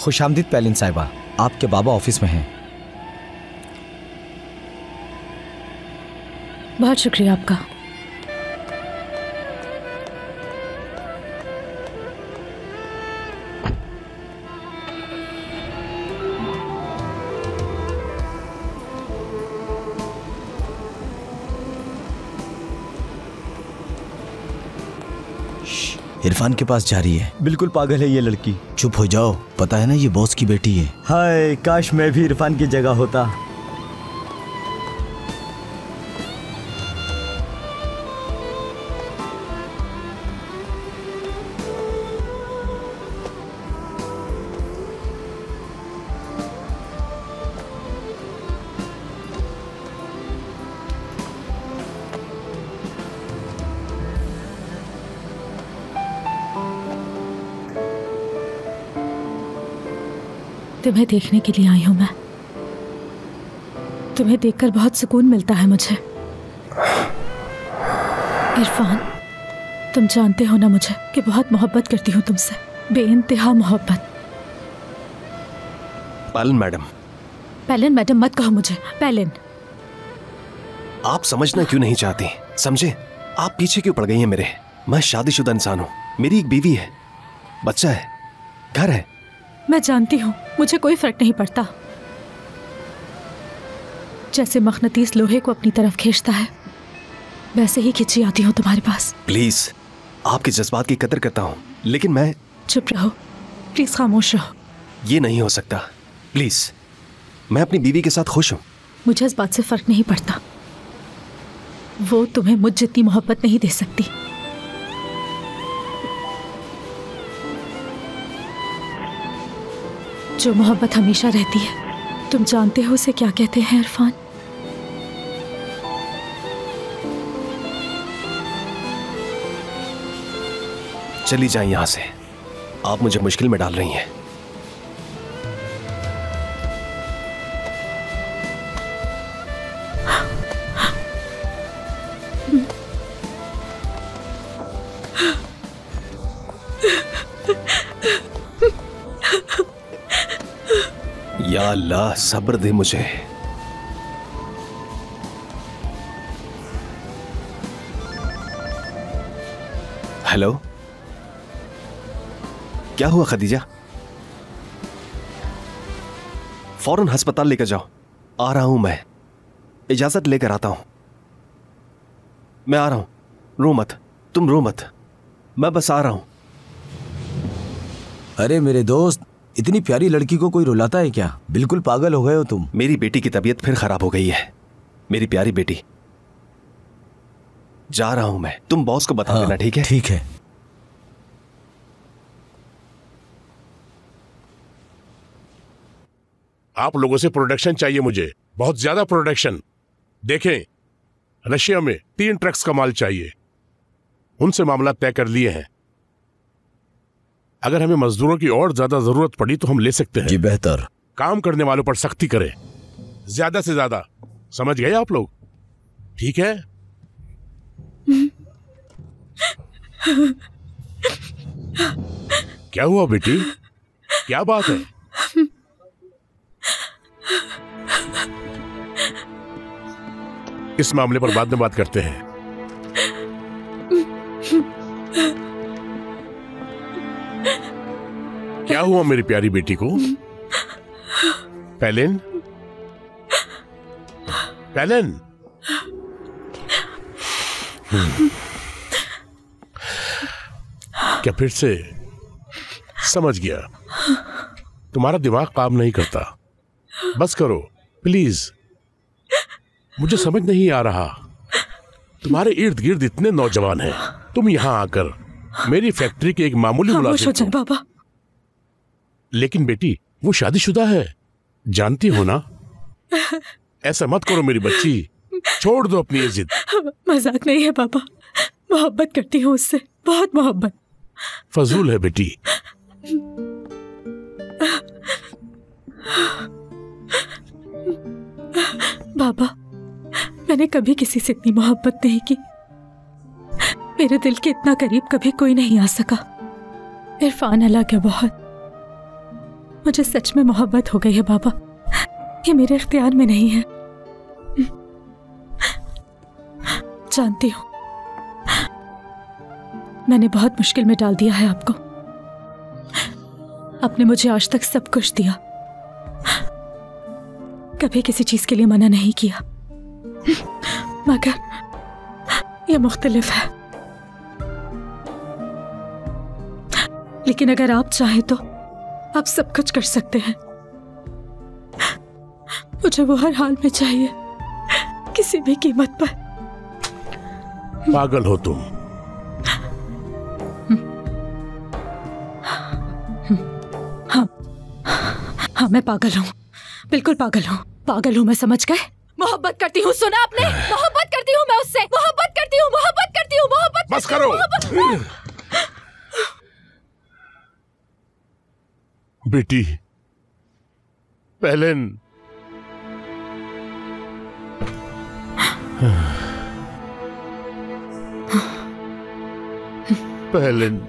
खुशामदीद पैलिन साहिबा, आपके बाबा ऑफिस में हैं। बहुत शुक्रिया आपका। इरफान के पास जा रही है। बिल्कुल पागल है ये लड़की। चुप हो जाओ, पता है ना ये बॉस की बेटी है। हाय, काश मैं भी इरफान की जगह होता। तुम्हें देखने के लिए आई हूं मैं। तुम्हें देखकर बहुत सुकून मिलता है मुझे। इरफान, तुम जानते हो ना मुझे कि बहुत मोहब्बत करती हूँ तुमसे, बेइंतहा मोहब्बत। पैलिन मैडम। पैलिन मैडम मत कहो मुझे, पैलिन। आप समझना क्यों नहीं चाहती? समझे, आप पीछे क्यों पड़ गई हैं मेरे? मैं शादीशुदा इंसान हूँ, मेरी एक बीवी है, बच्चा है, घर है। मैं जानती हूँ, मुझे कोई फर्क नहीं पड़ता। जैसे मगनतीस लोहे को अपनी तरफ खींचता है, वैसे ही खींची आती हूँ तुम्हारे पास। प्लीज, आपके जज्बात की कदर करता हूँ, लेकिन मैं। चुप रहो प्लीज, खामोश रहो। ये नहीं हो सकता, प्लीज। मैं अपनी बीवी के साथ खुश हूँ। मुझे इस बात से फर्क नहीं पड़ता। वो तुम्हें मुझ जितनी मोहब्बत नहीं दे सकती। जो मोहब्बत हमेशा रहती है, तुम जानते हो उसे क्या कहते हैं इरफान? चली जाए यहां से, आप मुझे मुश्किल में डाल रही हैं। या अल्लाह, सब्र दे मुझे। हेलो, क्या हुआ खदीजा? फौरन अस्पताल लेकर जाओ। आ रहा हूं मैं, इजाजत लेकर आता हूं। मैं आ रहा हूं, रो मत, तुम रो मत, मैं बस आ रहा हूं। अरे मेरे दोस्त, इतनी प्यारी लड़की को कोई रुलाता है क्या? बिल्कुल पागल हो गए हो तुम। मेरी बेटी की तबीयत फिर खराब हो गई है, मेरी प्यारी बेटी। जा रहा हूं मैं, तुम बॉस को बता देना, ठीक है? ठीक है। आप लोगों से प्रोडक्शन चाहिए मुझे, बहुत ज्यादा प्रोडक्शन। देखें, रशिया में 3 ट्रक्स का माल चाहिए, उनसे मामला तय कर लिए हैं। अगर हमें मजदूरों की और ज्यादा जरूरत पड़ी तो हम ले सकते हैं। जी बेहतर। काम करने वालों पर सख्ती करें, ज्यादा से ज्यादा। समझ गए आप लोग? ठीक है? क्या हुआ बेटी, क्या बात है? इस मामले पर बाद में बात करते हैं। क्या हुआ मेरी प्यारी बेटी को? पैलिन, पैलिन। क्या फिर से? समझ गया, तुम्हारा दिमाग काम नहीं करता। बस करो प्लीज, मुझे समझ नहीं आ रहा। तुम्हारे इर्द गिर्द इतने नौजवान हैं, तुम यहां आकर मेरी फैक्ट्री के एक मामूली मुलाजिम हो। बाबा, लेकिन बेटी वो शादीशुदा है, जानती हो ना? ऐसा मत करो मेरी बच्ची, छोड़ दो अपनी ये जिद। मजाक नहीं है बाबा, मोहब्बत करती हूँ उससे, बहुत मोहब्बत। फजूल है बेटी। बाबा, मैंने कभी किसी से इतनी मोहब्बत नहीं की। मेरे दिल के इतना करीब कभी कोई नहीं आ सका। इरफान अलग है बहुत, मुझे सच में मोहब्बत हो गई है बाबा। ये मेरे इख्तियार में नहीं है। जानती हूं मैंने बहुत मुश्किल में डाल दिया है आपको। आपने मुझे आज तक सब कुछ दिया, कभी किसी चीज के लिए मना नहीं किया, मगर ये मुख्तलिफ है। लेकिन अगर आप चाहें तो आप सब कुछ कर सकते हैं। मुझे वो हर हाल में चाहिए, किसी भी कीमत पर। पागल हो तुम। हाँ मैं पागल हूँ, बिल्कुल पागल हूँ। पागल हूँ मैं, समझ गए? मोहब्बत करती हूँ, सुना आपने? मोहब्बत करती हूँ मैं उससे, मोहब्बत करती हूँ, मोहब्बत करती हूँ, मोहब्बत। बस करो। बेटी पेलिन, पेलिन,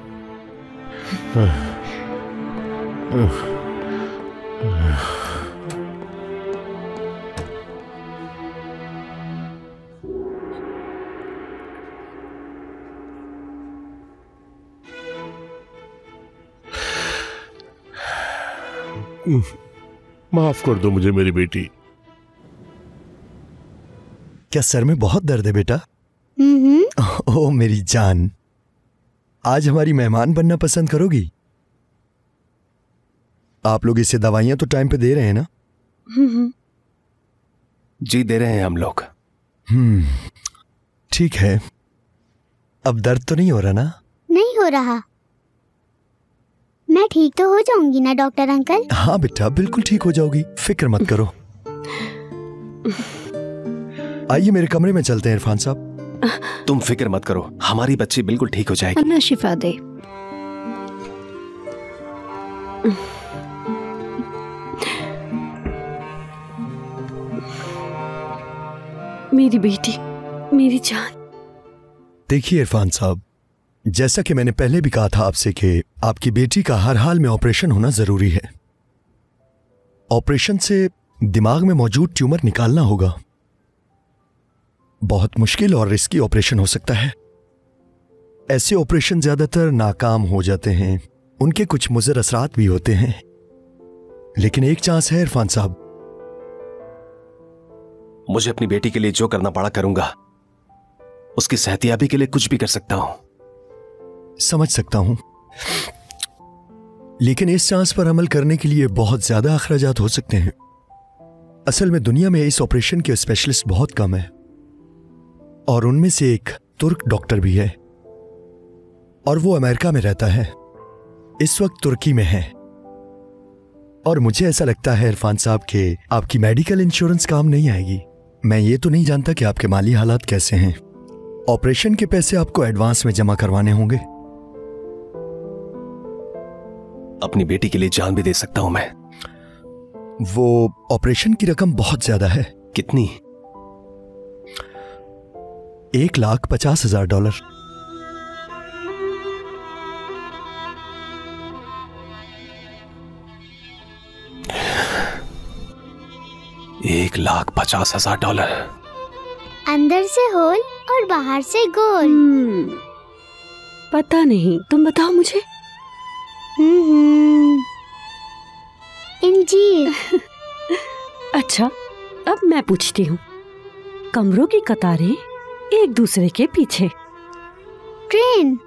माफ कर दो मुझे मेरी बेटी। क्या सर में बहुत दर्द है बेटा? ओ मेरी जान, आज हमारी मेहमान बनना पसंद करोगी? आप लोग इसे दवाइयां तो टाइम पे दे रहे हैं ना? जी दे रहे हैं हम लोग। ठीक है। अब दर्द तो नहीं हो रहा ना? नहीं हो रहा। मैं ठीक तो हो जाऊंगी ना डॉक्टर अंकल? हाँ बेटा, बिल्कुल ठीक हो जाओगी, फिक्र मत करो। आइए मेरे कमरे में चलते हैं इरफान साहब। तुम फिक्र मत करो, हमारी बच्ची बिल्कुल ठीक हो जाएगी। अल्लाह शिफा दे। मेरी बेटी, मेरी जान। देखिए इरफान साहब, जैसा कि मैंने पहले भी कहा था आपसे कि आपकी बेटी का हर हाल में ऑपरेशन होना जरूरी है। ऑपरेशन से दिमाग में मौजूद ट्यूमर निकालना होगा। बहुत मुश्किल और रिस्की ऑपरेशन हो सकता है। ऐसे ऑपरेशन ज्यादातर नाकाम हो जाते हैं, उनके कुछ मुज़र असरात भी होते हैं, लेकिन एक चांस है इरफान साहब। मुझे अपनी बेटी के लिए जो करना पड़ा करूंगा। उसकी सेहतियाबी के लिए कुछ भी कर सकता हूं। समझ सकता हूं, लेकिन इस चांस पर अमल करने के लिए बहुत ज्यादा अखराजात हो सकते हैं। असल में दुनिया में इस ऑपरेशन के स्पेशलिस्ट बहुत कम है, और उनमें से एक तुर्क डॉक्टर भी है, और वो अमेरिका में रहता है, इस वक्त तुर्की में है। और मुझे ऐसा लगता है इरफान साहब कि आपकी मेडिकल इंश्योरेंस काम नहीं आएगी। मैं ये तो नहीं जानता कि आपके माली हालात कैसे हैं। ऑपरेशन के पैसे आपको एडवांस में जमा करवाने होंगे। अपनी बेटी के लिए जान भी दे सकता हूं मैं। वो ऑपरेशन की रकम बहुत ज्यादा है। कितनी? $1,50,000। $1,50,000। अंदर से होल और बाहर से गोल। पता नहीं, तुम बताओ मुझे। इंजीर। अच्छा, अब मैं पूछती हूँ। कमरों की कतारें एक दूसरे के पीछे। ट्रेन।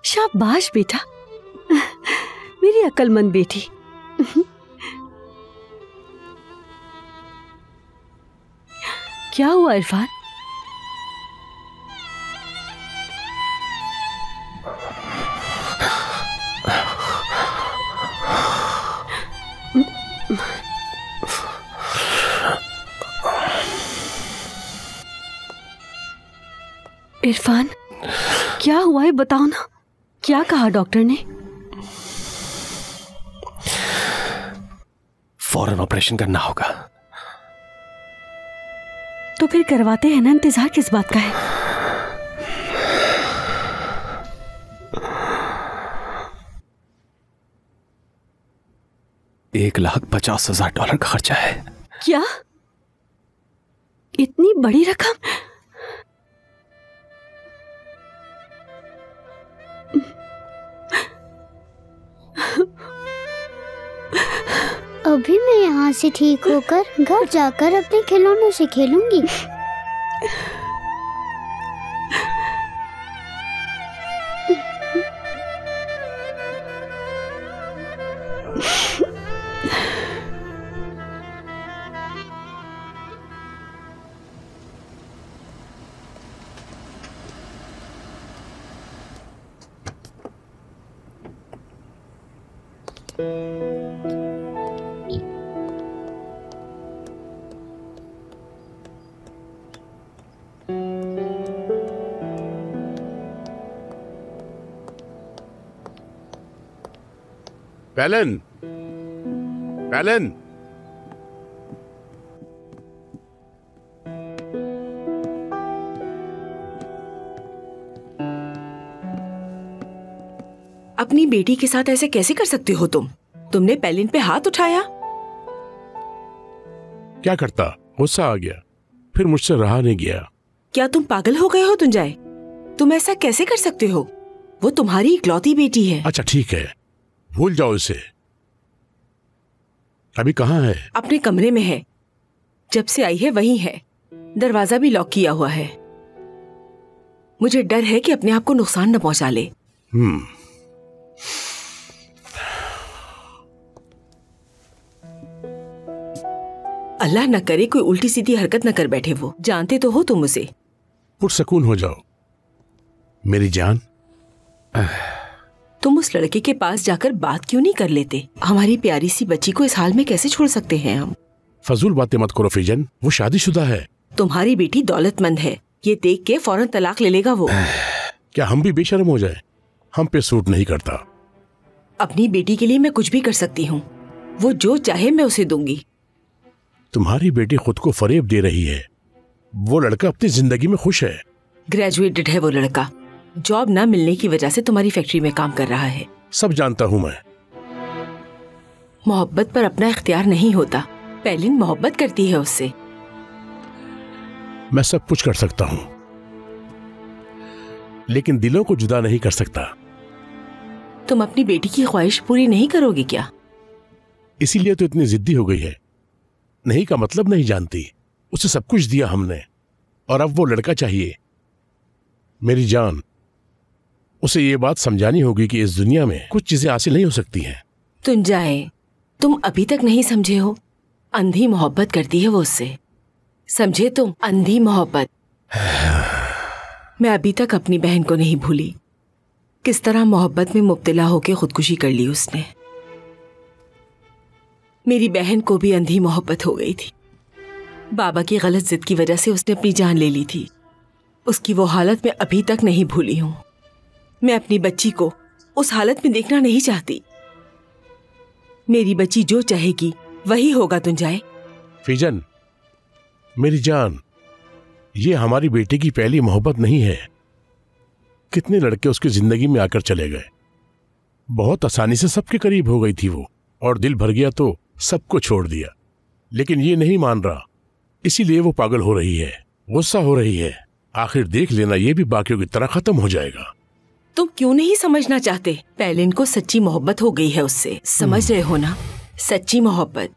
शाबाश बेटा, मेरी अक्लमंद बेटी। क्या हुआ इरफान? इरफान, क्या हुआ है बताओ ना। क्या कहा डॉक्टर ने? फौरन ऑपरेशन करना होगा। तो फिर करवाते हैं ना, इंतजार किस बात का है? $1,50,000 का खर्चा है। क्या? इतनी बड़ी रकम? अभी मैं यहाँ से ठीक होकर घर जाकर अपने खिलौनों से खेलूंगी। पैलन, पैलन, अपनी बेटी के साथ ऐसे कैसे कर सकते हो तुम? तुमने पैलिन पे हाथ उठाया। क्या करता, गुस्सा आ गया, फिर मुझसे रहा नहीं गया। क्या तुम पागल हो गए हो तुंजाए? तुम ऐसा कैसे कर सकते हो? वो तुम्हारी इकलौती बेटी है। अच्छा ठीक है, भूल जाओ इसे। अभी कहाँ है? अपने कमरे में है। जब से आई है वहीं है। दरवाजा भी लॉक किया हुआ है। मुझे डर है कि अपने आप को नुकसान न पहुंचा ले। अल्लाह न करे कोई उल्टी सीधी हरकत न कर बैठे। वो जानते तो हो तुम उसे। पुरसकून हो जाओ मेरी जान। तुम उस लड़के के पास जाकर बात क्यों नहीं कर लेते? हमारी प्यारी सी बच्ची को इस हाल में कैसे छोड़ सकते हैं हम? फजूल बातें मत करो फीजन, वो शादीशुदा है। तुम्हारी बेटी दौलतमंद है, ये देख के फौरन तलाक ले लेगा वो। क्या हम भी बेशर्म हो जाए? हम पे सूट नहीं करता। अपनी बेटी के लिए मैं कुछ भी कर सकती हूँ। वो जो चाहे मैं उसे दूंगी। तुम्हारी बेटी खुद को फरेब दे रही है। वो लड़का अपनी जिंदगी में खुश है। ग्रेजुएटेड है वो लड़का। जॉब ना मिलने की वजह से तुम्हारी फैक्ट्री में काम कर रहा है। सब जानता हूँ मैं। मोहब्बत पर अपना इख्तियार नहीं होता। पैलिन मोहब्बत करती है उससे। मैं सब कुछ कर सकता हूँ, लेकिन दिलों को जुदा नहीं कर सकता। तुम अपनी बेटी की ख्वाहिश पूरी नहीं करोगे क्या? इसीलिए तो इतनी जिद्दी हो गई है। नहीं का मतलब नहीं जानती। उसे सब कुछ दिया हमने और अब वो लड़का चाहिए। मेरी जान, उसे ये बात समझानी होगी कि इस दुनिया में कुछ चीजें हासिल नहीं हो सकती हैं। तुंजाए, तुम अभी तक नहीं समझे हो। अंधी मोहब्बत करती है वो उससे। समझे तुम? अंधी मोहब्बत। मैं अभी तक अपनी बहन को नहीं भूली। किस तरह मोहब्बत में मुब्तला होकर खुदकुशी कर ली उसने। मेरी बहन को भी अंधी मोहब्बत हो गई थी। बाबा की गलत जिद की वजह से उसने अपनी जान ले ली थी। उसकी वो हालत मैं अभी तक नहीं भूली हूं। मैं अपनी बच्ची को उस हालत में देखना नहीं चाहती। मेरी बच्ची जो चाहेगी वही होगा। तुंजाए, फीजन मेरी जान, ये हमारी बेटी की पहली मोहब्बत नहीं है। कितने लड़के उसकी जिंदगी में आकर चले गए। बहुत आसानी से सबके करीब हो गई थी वो, और दिल भर गया तो सबको छोड़ दिया। लेकिन ये नहीं मान रहा, इसीलिए वो पागल हो रही है, गुस्सा हो रही है। आखिर देख लेना, ये भी बाकियों की तरह खत्म हो जाएगा। तुम क्यों नहीं समझना चाहते? पैलिन को सच्ची मोहब्बत हो गई है उससे। समझ रहे हो ना? सच्ची मोहब्बत।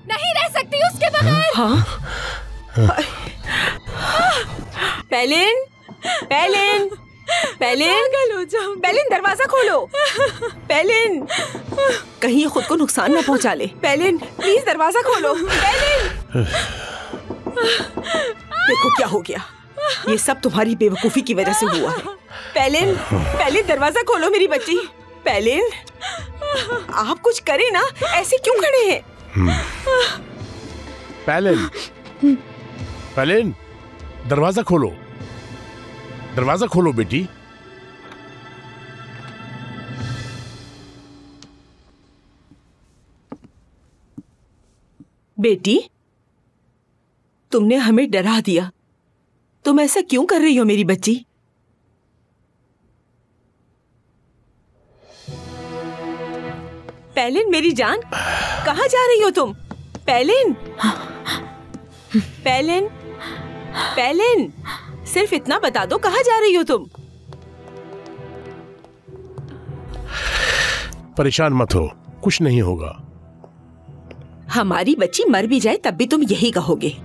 नहीं रह सकती उसके बगैर। हाँ? पैलिन, पैलिन, पैलिन, पैलिन दरवाजा खोलो। पैलिन, कहीं खुद को नुकसान न पहुंचा ले। पैलिन प्लीज दरवाजा खोलो। पैलिन, देखो क्या हो गया। ये सब तुम्हारी बेवकूफी की वजह से हुआ है। पैलिन, पैलिन दरवाजा खोलो मेरी बच्ची। पैलिन, आप कुछ करें ना, ऐसे क्यों खड़े हैं? पैलिन, पैलिन दरवाजा खोलो, दरवाजा खोलो बेटी। बेटी, तुमने हमें डरा दिया। तुम ऐसा क्यों कर रही हो मेरी बच्ची? पैलिन मेरी जान, कहाँ जा रही हो तुम? पैलिन, पैलिन, पैलिन, सिर्फ इतना बता दो कहाँ जा रही हो तुम? परेशान मत हो, कुछ नहीं होगा। हमारी बच्ची मर भी जाए तब भी तुम यही कहोगे।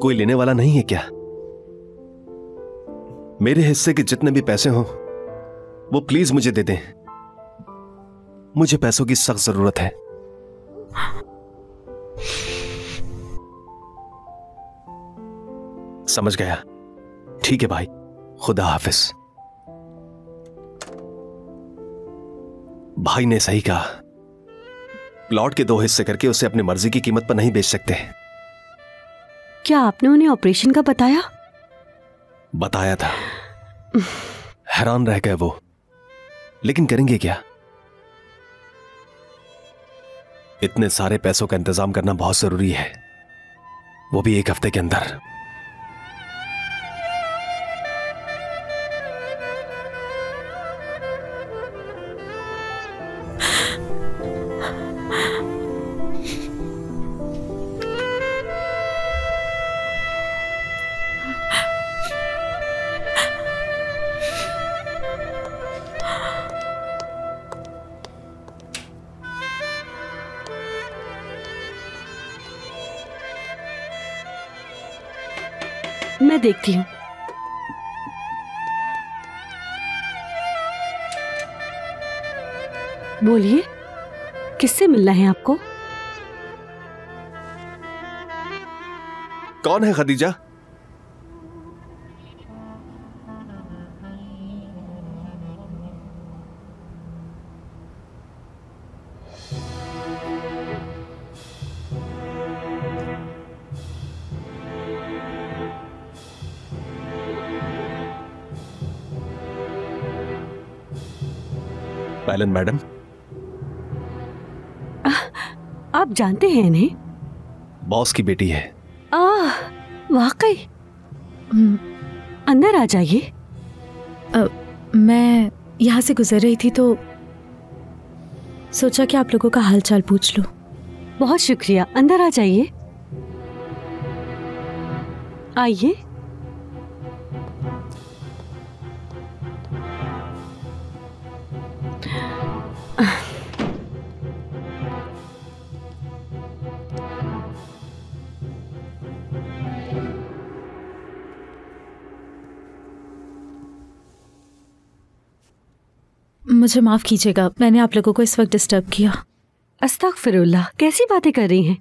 कोई लेने वाला नहीं है क्या? मेरे हिस्से के जितने भी पैसे हों वो प्लीज मुझे दे दें। मुझे पैसों की सख्त जरूरत है। समझ गया। ठीक है भाई, खुदा हाफिज। भाई ने सही कहा, प्लॉट के 2 हिस्से करके उसे अपनी मर्जी की कीमत पर नहीं बेच सकते। क्या आपने उन्हें ऑपरेशन का बताया? बताया था। हैरान रह गए वो, लेकिन करेंगे क्या? इतने सारे पैसों का इंतजाम करना बहुत जरूरी है, वो भी 1 हफ्ते के अंदर। मैं देखती हूँ। बोलिए, किससे मिलना है आपको? कौन है खदीजा? पैलिन मैडम। आप जानते हैं इन्हें? बॉस की बेटी है। वाकई। अंदर आ जाइए। मैं यहाँ से गुजर रही थी तो सोचा कि आप लोगों का हालचाल पूछ लूं। बहुत शुक्रिया, अंदर आ जाइए। आइए। मुझे माफ कीजिएगा, मैंने आप लोगों को इस वक्त डिस्टर्ब किया। अस्तगफिरुल्लाह, कैसी बातें कर रही हैं?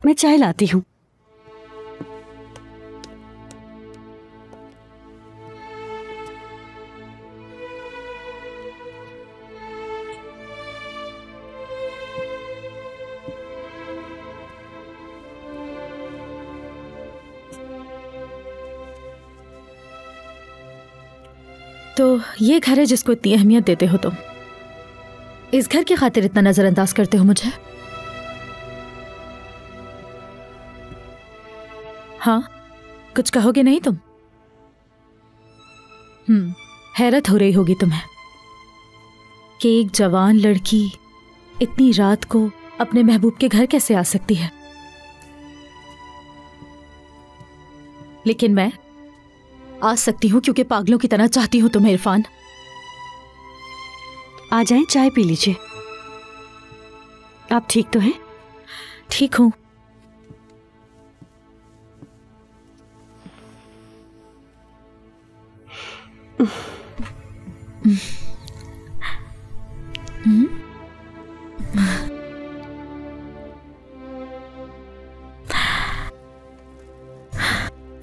मैं चाय लाती हूँ। तो ये घर है जिसको इतनी अहमियत देते हो तुम। इस घर की खातिर इतना नजरअंदाज करते हो मुझे? हाँ, कुछ कहोगे नहीं तुम? हैरत हो रही होगी तुम्हें कि एक जवान लड़की इतनी रात को अपने महबूब के घर कैसे आ सकती है। लेकिन मैं आ सकती हूं क्योंकि पागलों की तरह चाहती हूं तुम्हें इरफान। आ जाएं, चाय पी लीजिए। आप ठीक तो हैं? ठीक हूं।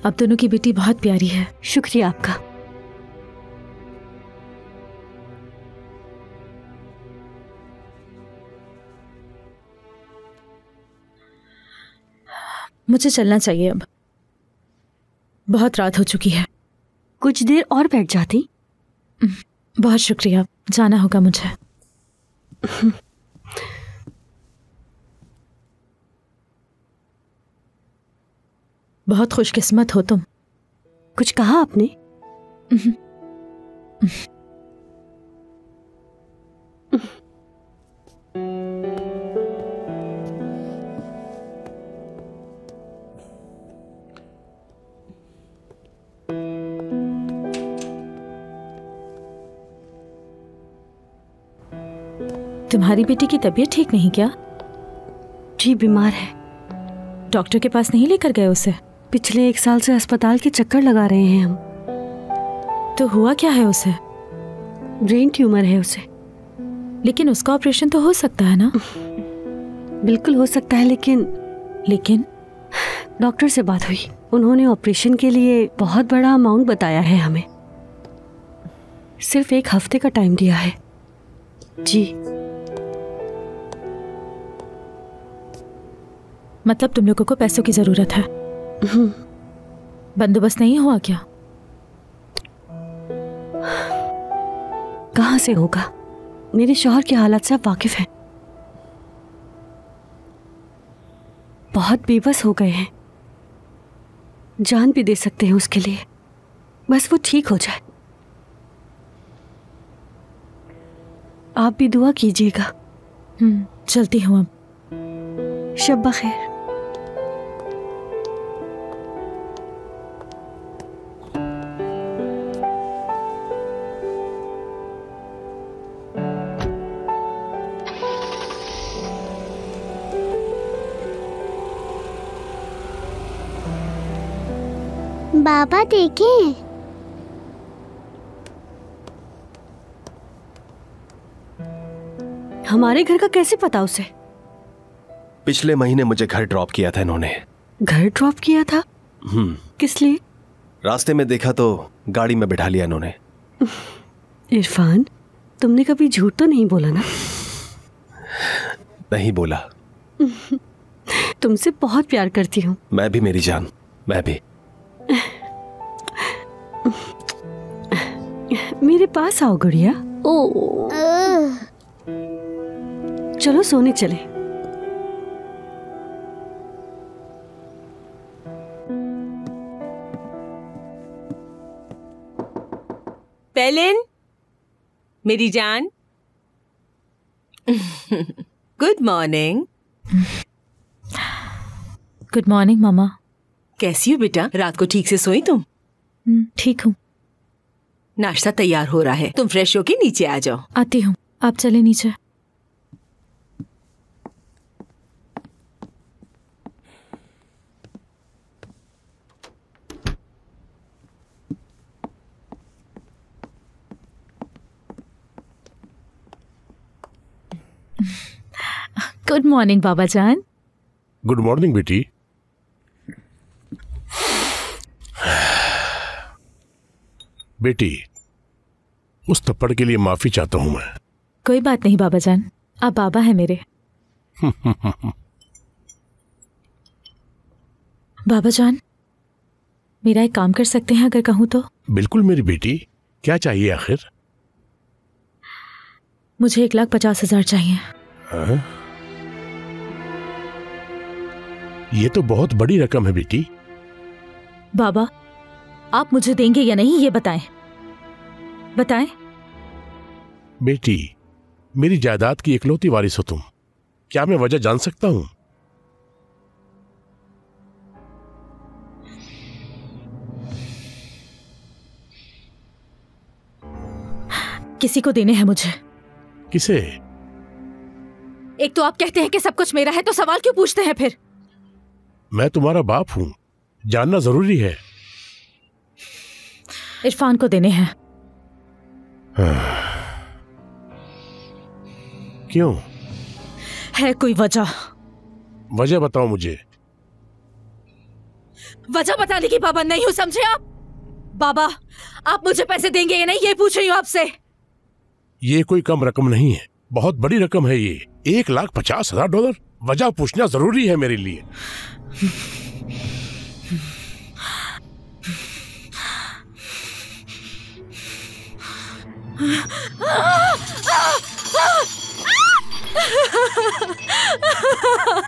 अब दोनों की बेटी बहुत प्यारी है। शुक्रिया आपका। मुझे चलना चाहिए अब, बहुत रात हो चुकी है। कुछ देर और बैठ जाती। बहुत शुक्रिया, जाना होगा मुझे। बहुत खुशकिस्मत हो तुम। कुछ कहा आपने? तुम्हारी बेटी की तबीयत ठीक नहीं क्या? जी बीमार है। डॉक्टर के पास नहीं लेकर गए उसे? पिछले 1 साल से अस्पताल के चक्कर लगा रहे हैं हम। तो हुआ क्या है उसे? ब्रेन ट्यूमर है उसे। लेकिन उसका ऑपरेशन तो हो सकता है ना? बिल्कुल हो सकता है, लेकिन डॉक्टर से बात हुई, उन्होंने ऑपरेशन के लिए बहुत बड़ा अमाउंट बताया है हमें। सिर्फ 1 हफ्ते का टाइम दिया है। जी। मतलब तुम लोगों को पैसों की जरूरत है? बंदोबस्त नहीं हुआ क्या? कहां से होगा? मेरे शौहर के हालात से आप वाकिफ हैं। बहुत बेबस हो गए हैं। जान भी दे सकते हैं उसके लिए, बस वो ठीक हो जाए। आप भी दुआ कीजिएगा। चलती हूँ अब। शब बखैर। बाबा देखें। हमारे घर का कैसे पता उसे? पिछले महीने मुझे घर ड्रॉप किया था इन्होंने। घर ड्रॉप किया था? किस लिए? रास्ते में देखा तो गाड़ी में बिठा लिया इन्होंने। इरफान, तुमने कभी झूठ तो नहीं बोला ना? नहीं बोला। तुमसे बहुत प्यार करती हूँ। मैं भी मेरी जान, मैं भी। मेरे पास आओ गुड़िया। ओ चलो सोने चले। पेलिन, मेरी जान। Good morning. गुड मॉर्निंग मामा। कैसी हो बेटा? रात को ठीक से सोई तुम? ठीक हूँ। नाश्ता तैयार हो रहा है, तुम फ्रेश होके नीचे आ जाओ। आती हूँ, आप चले नीचे। गुड मॉर्निंग बाबा जान। गुड मॉर्निंग बेटी। बेटी, उस थप्पड़ के लिए माफी चाहता हूं मैं। कोई बात नहीं बाबा जान, आप बाबा हैं मेरे। बाबा जान, मेरा एक काम कर सकते हैं अगर कहूं तो? बिल्कुल मेरी बेटी, क्या चाहिए आखिर? मुझे 1,50,000 चाहिए। हाँ? ये तो बहुत बड़ी रकम है बेटी। बाबा, आप मुझे देंगे या नहीं ये बताएं। बताएं। बेटी, मेरी जायदाद की इकलौती वारिस हो तुम। क्या मैं वजह जान सकता हूं? किसी को देने हैं मुझे। किसे? एक तो आप कहते हैं कि सब कुछ मेरा है, तो सवाल क्यों पूछते हैं फिर? मैं तुम्हारा बाप हूं, जानना जरूरी है। इरफान को देने हैं। क्यों? है कोई वजह? वजह बताओ मुझे। वजह बताने की पाबंद नहीं हूं, समझे आप? बाबा, आप मुझे पैसे देंगे या नहीं, ये पूछ रही हूं आपसे। ये कोई कम रकम नहीं है, बहुत बड़ी रकम है ये। $1,50,000। वजह पूछना जरूरी है मेरे लिए।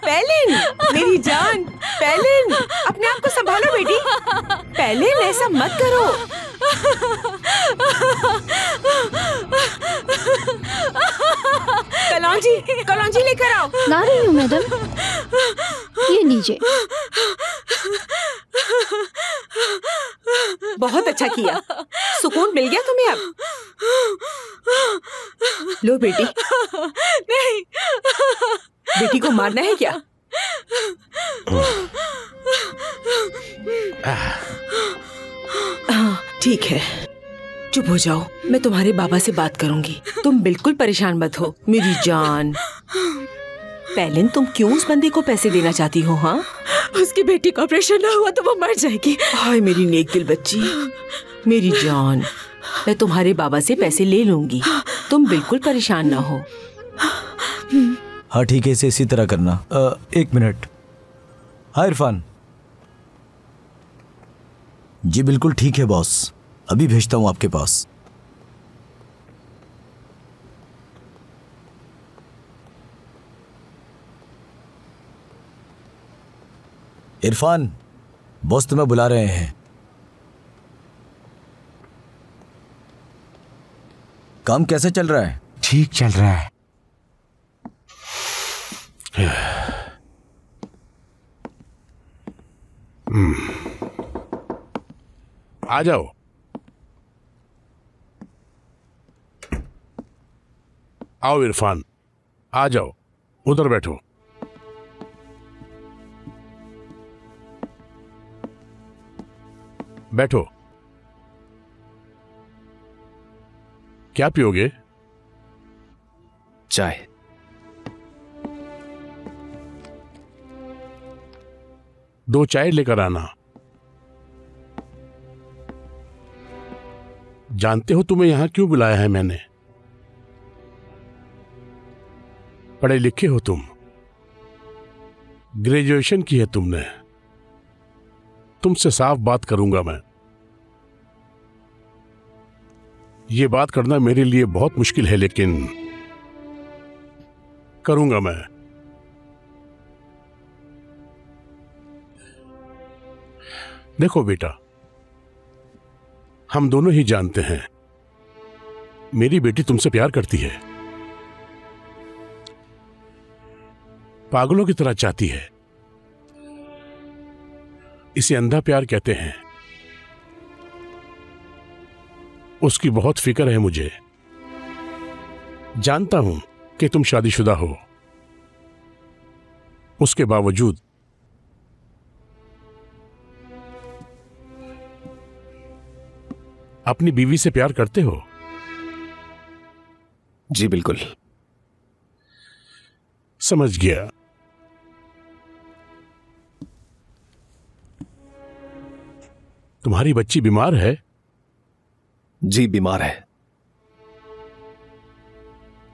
पैलिन, मेरी जान, पैलिन, अपने आप को संभालो बेटी। पैलिन, ऐसा मत करो। कलौंजी लेकर आओ। ला रही हूँ मैडम, ये लीजिए। बहुत अच्छा किया, सुकून मिल गया तुम्हें अब। लो बेटी। नहीं। बेटी को मारना है क्या? ठीक है, चुप हो जाओ, मैं तुम्हारे बाबा से बात करूंगी। तुम बिल्कुल परेशान मत हो मेरी जान। पैलिन, तुम क्यों उस बंदे को पैसे देना चाहती हो? हाँ, उसकी बेटी का ऑपरेशन ना हुआ तो वो मर जाएगी। हाय मेरी नेक दिल बच्ची, मेरी जान, मैं तुम्हारे बाबा से पैसे ले लूंगी, तुम बिल्कुल परेशान ना हो। हाँ ठीक है, इसे इसी तरह करना। 1 मिनट। हाँ इरफान। जी बिल्कुल ठीक है बॉस, अभी भेजता हूँ आपके पास। इरफान, बॉस तुम्हें बुला रहे हैं। काम कैसे चल रहा है? ठीक चल रहा है। आ जाओ। आओ इरफान, आ जाओ, उधर बैठो। बैठो। क्या पियोगे? चाय। दो चाय लेकर आना। जानते हो तुम्हें यहां क्यों बुलाया है मैंने? पढ़े लिखे हो तुम, ग्रेजुएशन की है तुमने। तुमसे साफ बात करूंगा मैं। ये बात करना मेरे लिए बहुत मुश्किल है, लेकिन करूंगा मैं। देखो बेटा, हम दोनों ही जानते हैं मेरी बेटी तुमसे प्यार करती है, पागलों की तरह चाहती है। इसे अंधा प्यार कहते हैं। उसकी बहुत फिक्र है मुझे। जानता हूं कि तुम शादीशुदा हो, उसके बावजूद अपनी बीवी से प्यार करते हो। जी बिल्कुल। समझ गया। तुम्हारी बच्ची बीमार है? जी बीमार है।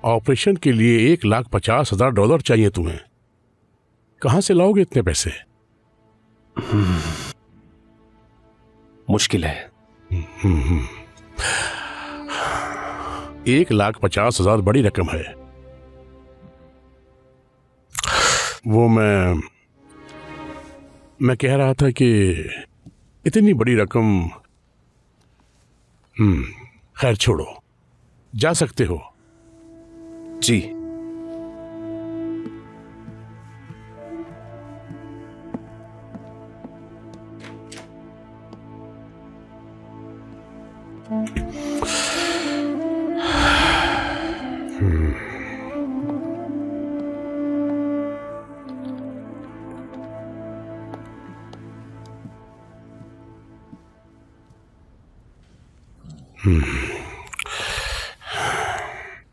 ऑपरेशन के लिए $1,50,000 चाहिए तुम्हें। कहां से लाओगे इतने पैसे? मुश्किल है। 1,50,000 बड़ी रकम है। वो मैं कह रहा था कि इतनी बड़ी रकम, खैर छोड़ो, जा सकते हो। जी।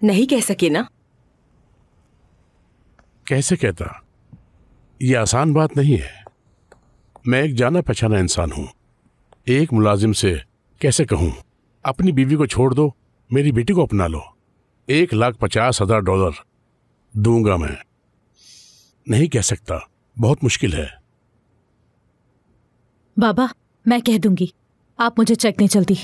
नहीं कह सके ना? कैसे कहता? ये आसान बात नहीं है। मैं एक जाना पहचाना इंसान हूं। एक मुलाजिम से कैसे कहूं अपनी बीवी को छोड़ दो, मेरी बेटी को अपना लो? $1,50,000 दूंगा मैं। नहीं कह सकता, बहुत मुश्किल है। बाबा मैं कह दूंगी, आप मुझे चेक नहीं चलती।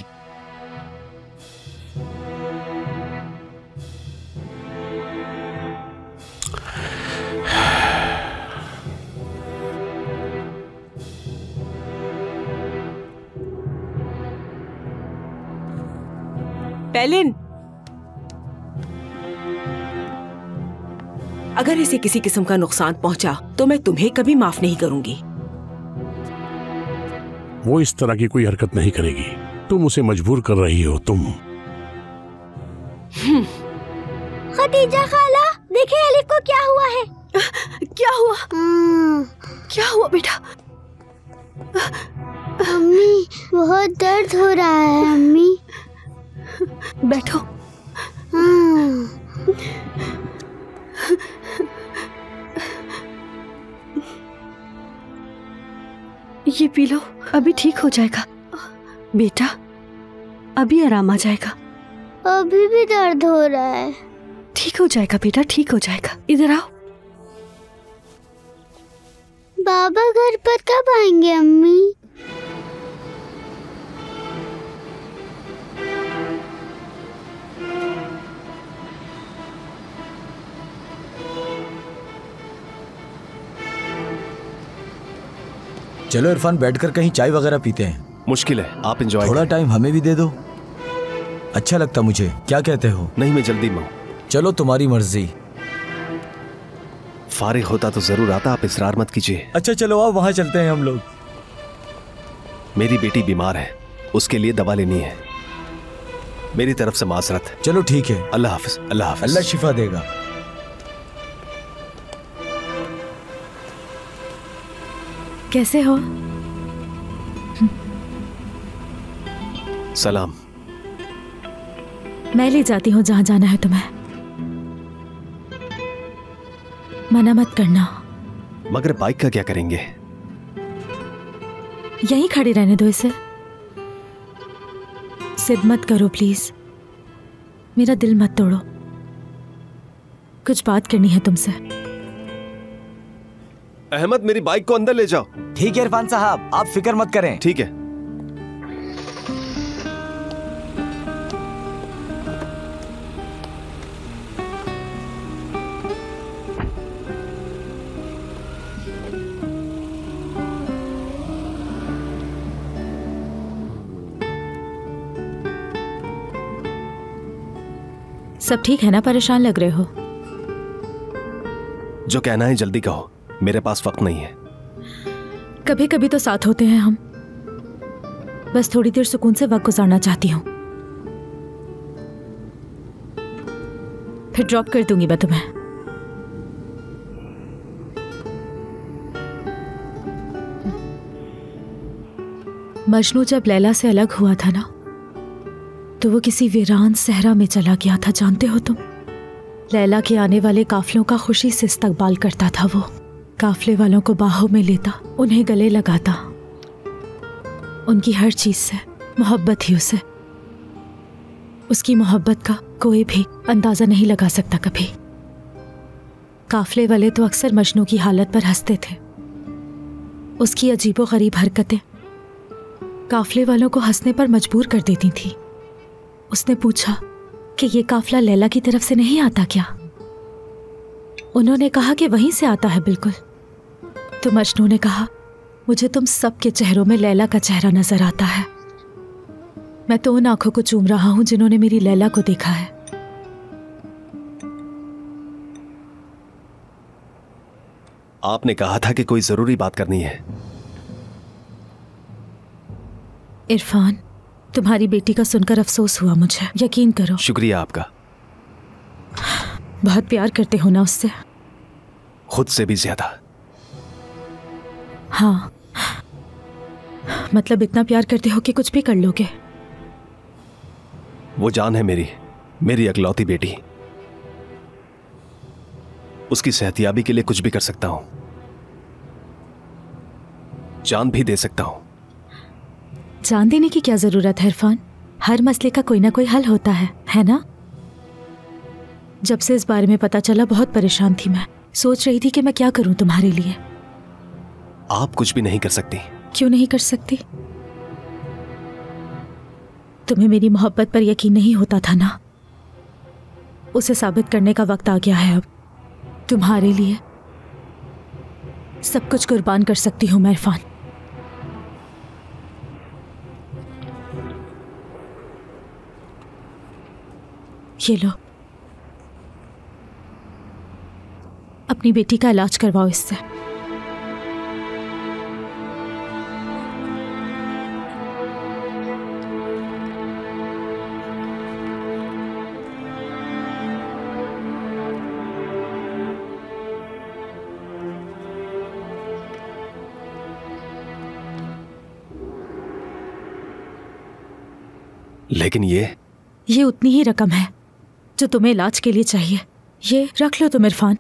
पेलिन, अगर इसे किसी किस्म का नुकसान पहुंचा तो मैं तुम्हें कभी माफ नहीं करूंगी। वो इस तरह की कोई हरकत नहीं करेगी। तुम उसे मजबूर कर रही हो। तुम खदीजा खाला, देखिए अलिफ को क्या हुआ है। क्या हुआ? क्या हुआ बेटा? अम्मी बहुत दर्द हो रहा है। अम्मी बैठो। ये पी लो, अभी ठीक हो जाएगा बेटा, अभी आराम आ जाएगा। अभी भी दर्द हो रहा है। ठीक हो जाएगा बेटा, ठीक हो जाएगा। इधर आओ। बाबा घर पर कब आएंगे अम्मी? चलो इरफान, बैठकर कहीं चाय वगैरह पीते हैं। मुश्किल है, आप एंजॉय। थोड़ा टाइम हमें भी दे दो, अच्छा लगता मुझे। क्या कहते हो? नहीं, मैं जल्दी में हूं। चलो तुम्हारी मर्जी। फारिग होता तो जरूर आता, आप इसरार मत कीजिए। अच्छा चलो आओ, वहां चलते हैं हम लोग। मेरी बेटी बीमार है, उसके लिए दवा लेनी है। मेरी तरफ से माजरत। चलो ठीक है। अल्लाह हाफिज। अल्लाह हाफिज। अल्लाह शिफा देगा। कैसे हो? सलाम। मैं ले जाती हूँ जहां जाना है तुम्हें, मना मत करना। मगर बाइक का क्या करेंगे? यहीं खड़े रहने दो इसे। जिद मत करो प्लीज, मेरा दिल मत तोड़ो। कुछ बात करनी है तुमसे। अहमद, मेरी बाइक को अंदर ले जाओ। ठीक है इरफान साहब, आप फिक्र मत करें। ठीक है। सब ठीक है ना? परेशान लग रहे हो। जो कहना है जल्दी कहो, मेरे पास वक्त नहीं है। कभी कभी तो साथ होते हैं हम, बस थोड़ी देर सुकून से वक्त गुजारना चाहती हूँ। फिर ड्रॉप कर दूंगी मैं तुम्हें। मजनू जब लैला से अलग हुआ था ना, तो वो किसी वीरान सहरा में चला गया था, जानते हो तुम? लैला के आने वाले काफिलों का खुशी से इस्तकबाल करता था वो। काफिले वालों को बाहों में लेता, उन्हें गले लगाता। उनकी हर चीज से मोहब्बत थी उसे। उसकी मोहब्बत का कोई भी अंदाजा नहीं लगा सकता कभी। काफिले वाले तो अक्सर मजनू की हालत पर हंसते थे। उसकी अजीबोगरीब हरकतें काफिले वालों को हंसने पर मजबूर कर देती थी। उसने पूछा कि ये काफिला लैला की तरफ से नहीं आता क्या? उन्होंने कहा कि वहीं से आता है बिल्कुल। तो मजनू ने कहा, मुझे तुम सबके चेहरों में लैला का चेहरा नजर आता है। मैं तो उन आंखों को चूम रहा हूं जिन्होंने मेरी लैला को देखा है। आपने कहा था कि कोई जरूरी बात करनी है। इरफान, तुम्हारी बेटी का सुनकर अफसोस हुआ मुझे, यकीन करो। शुक्रिया आपका। बहुत प्यार करते हो ना उससे? खुद से भी ज्यादा। हाँ, मतलब इतना प्यार करते हो कि कुछ भी कर लोगे। वो जान है मेरी, मेरी इकलौती बेटी। उसकी सेहतयाबी के लिए कुछ भी कर सकता हूं, जान भी दे सकता हूं। जान देने की क्या जरूरत है इरफान? हर मसले का कोई ना कोई हल होता है ना? जब से इस बारे में पता चला बहुत परेशान थी मैं। सोच रही थी कि मैं क्या करूं तुम्हारे लिए। आप कुछ भी नहीं कर सकती। क्यों नहीं कर सकती? तुम्हें मेरी मोहब्बत पर यकीन नहीं होता था ना? उसे साबित करने का वक्त आ गया है अब। तुम्हारे लिए सब कुछ कुर्बान कर सकती हूं मैं इरफान। ये लो, अपनी बेटी का इलाज करवाओ इससे। लेकिन ये उतनी ही रकम है जो तुम्हें इलाज के लिए चाहिए। ये रख लो तुम इरफान।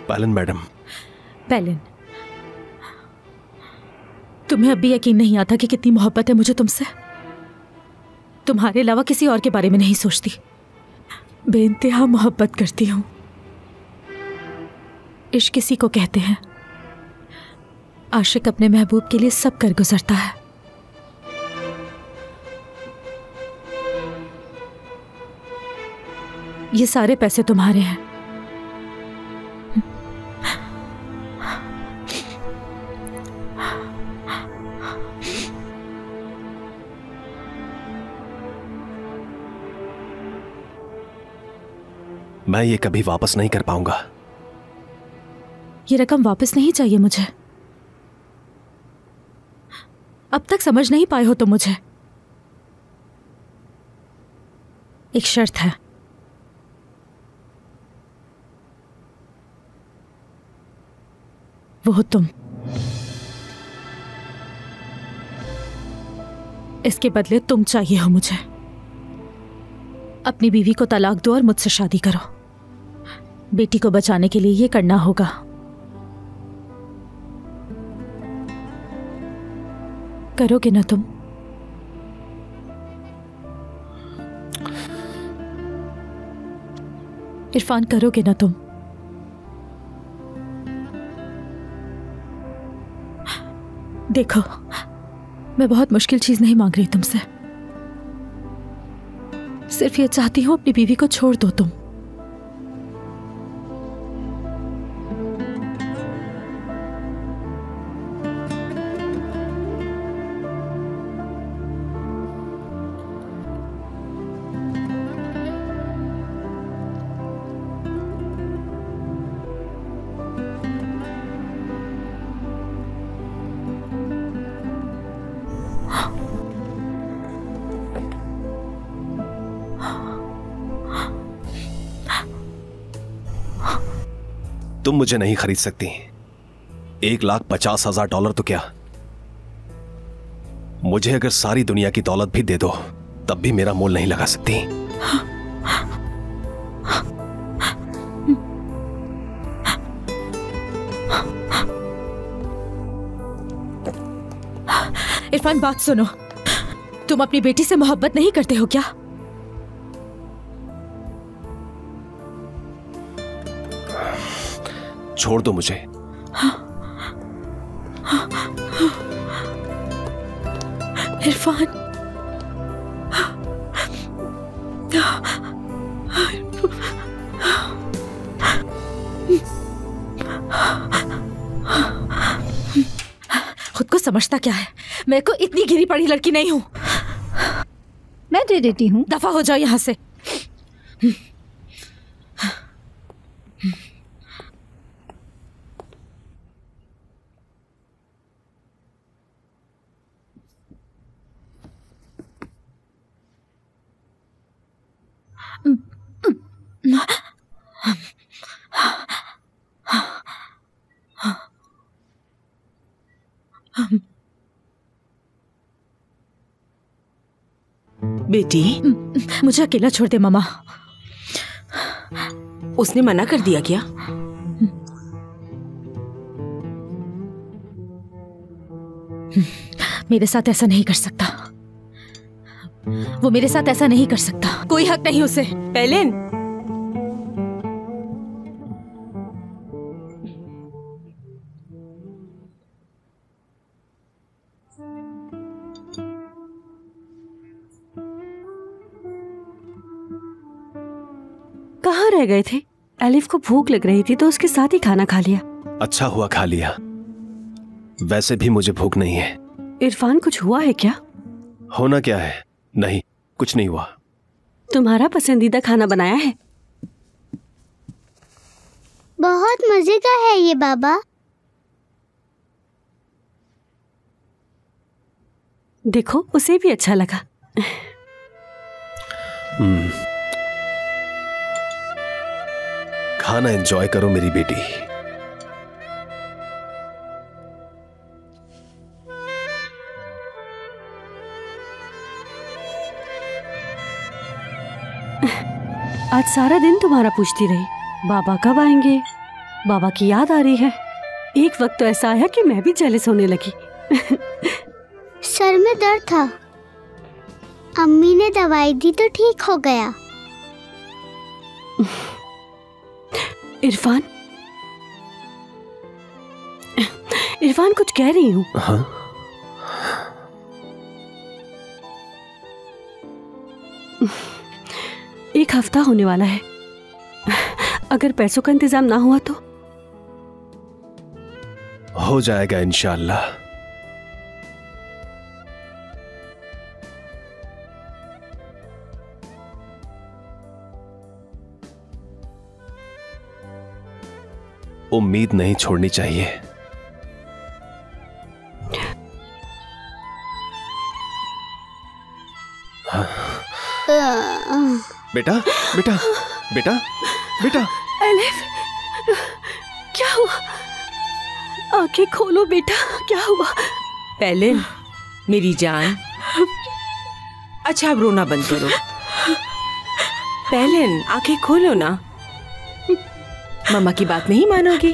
पालन मैडम। पैलिन, तुम्हें अब भी यकीन नहीं आता कि कितनी मोहब्बत है मुझे तुमसे। तुम्हारे अलावा किसी और के बारे में नहीं सोचती। बेइंतहा मोहब्बत करती हूं। इश्क किसी को कहते हैं, आशिक अपने महबूब के लिए सब कर गुजरता है। ये सारे पैसे तुम्हारे हैं। मैं ये कभी वापस नहीं कर पाऊंगा। ये रकम वापस नहीं चाहिए मुझे। अब तक समझ नहीं पाए हो तुम मुझे। एक शर्त है। वो हो तुम। इसके बदले तुम चाहिए हो मुझे। अपनी बीवी को तलाक दो और मुझसे शादी करो। बेटी को बचाने के लिए ये करना होगा। करोगे ना तुम? इरफान, करोगे ना तुम? देखो, मैं बहुत मुश्किल चीज नहीं मांग रही तुमसे। सिर्फ ये चाहती हूं अपनी बीवी को छोड़ दो तुम। तुम मुझे नहीं खरीद सकती। $1,50,000 तो क्या, मुझे अगर सारी दुनिया की दौलत भी दे दो तब भी मेरा मोल नहीं लगा सकती। इरफान, बात सुनो। तुम अपनी बेटी से मोहब्बत नहीं करते हो क्या? छोड़ दो मुझे। इरफान, खुद को समझता क्या है? मैं को इतनी गिरी पड़ी लड़की नहीं हूं। मैं दे देती हूँ। दफा हो जाओ यहां से। बेटी, मुझे अकेला छोड़ दे मम्मा। उसने मना कर दिया क्या? मेरे साथ ऐसा नहीं कर सकता। वो मेरे साथ ऐसा नहीं कर सकता। कोई हक नहीं उसे। पेलिन, कहाँ रह गए थे? एलिफ को भूख लग रही थी तो उसके साथ ही खाना खा लिया। अच्छा हुआ खा लिया, वैसे भी मुझे भूख नहीं है। इरफान, कुछ हुआ है क्या? होना क्या है? नहीं, कुछ नहीं हुआ। तुम्हारा पसंदीदा खाना बनाया है। बहुत मजे का है ये बाबा। देखो, उसे भी अच्छा लगा। खाना एंजॉय करो मेरी बेटी। आज सारा दिन तुम्हारा पूछती रही, बाबा कब आएंगे, बाबा की याद आ रही है। एक वक्त तो ऐसा आया कि मैं भी जेलस होने लगी। सर में दर्द था, अम्मी ने दवाई दी तो ठीक हो गया। इरफान, इरफान, कुछ कह रही हूँ। हाँ? एक हफ्ता होने वाला है। अगर पैसों का इंतजाम ना हुआ तो? हो जाएगा इंशाअल्लाह। उम्मीद नहीं छोड़नी चाहिए। बेटा, बेटा, बेटा, बेटा। एलिफ, क्या हुआ? आंखें खोलो बेटा, क्या हुआ? पेलिन, मेरी जान। अच्छा, अब रोना बंद करो। पेलिन, आंखें खोलो ना। मम्मा की बात नहीं मानोगी?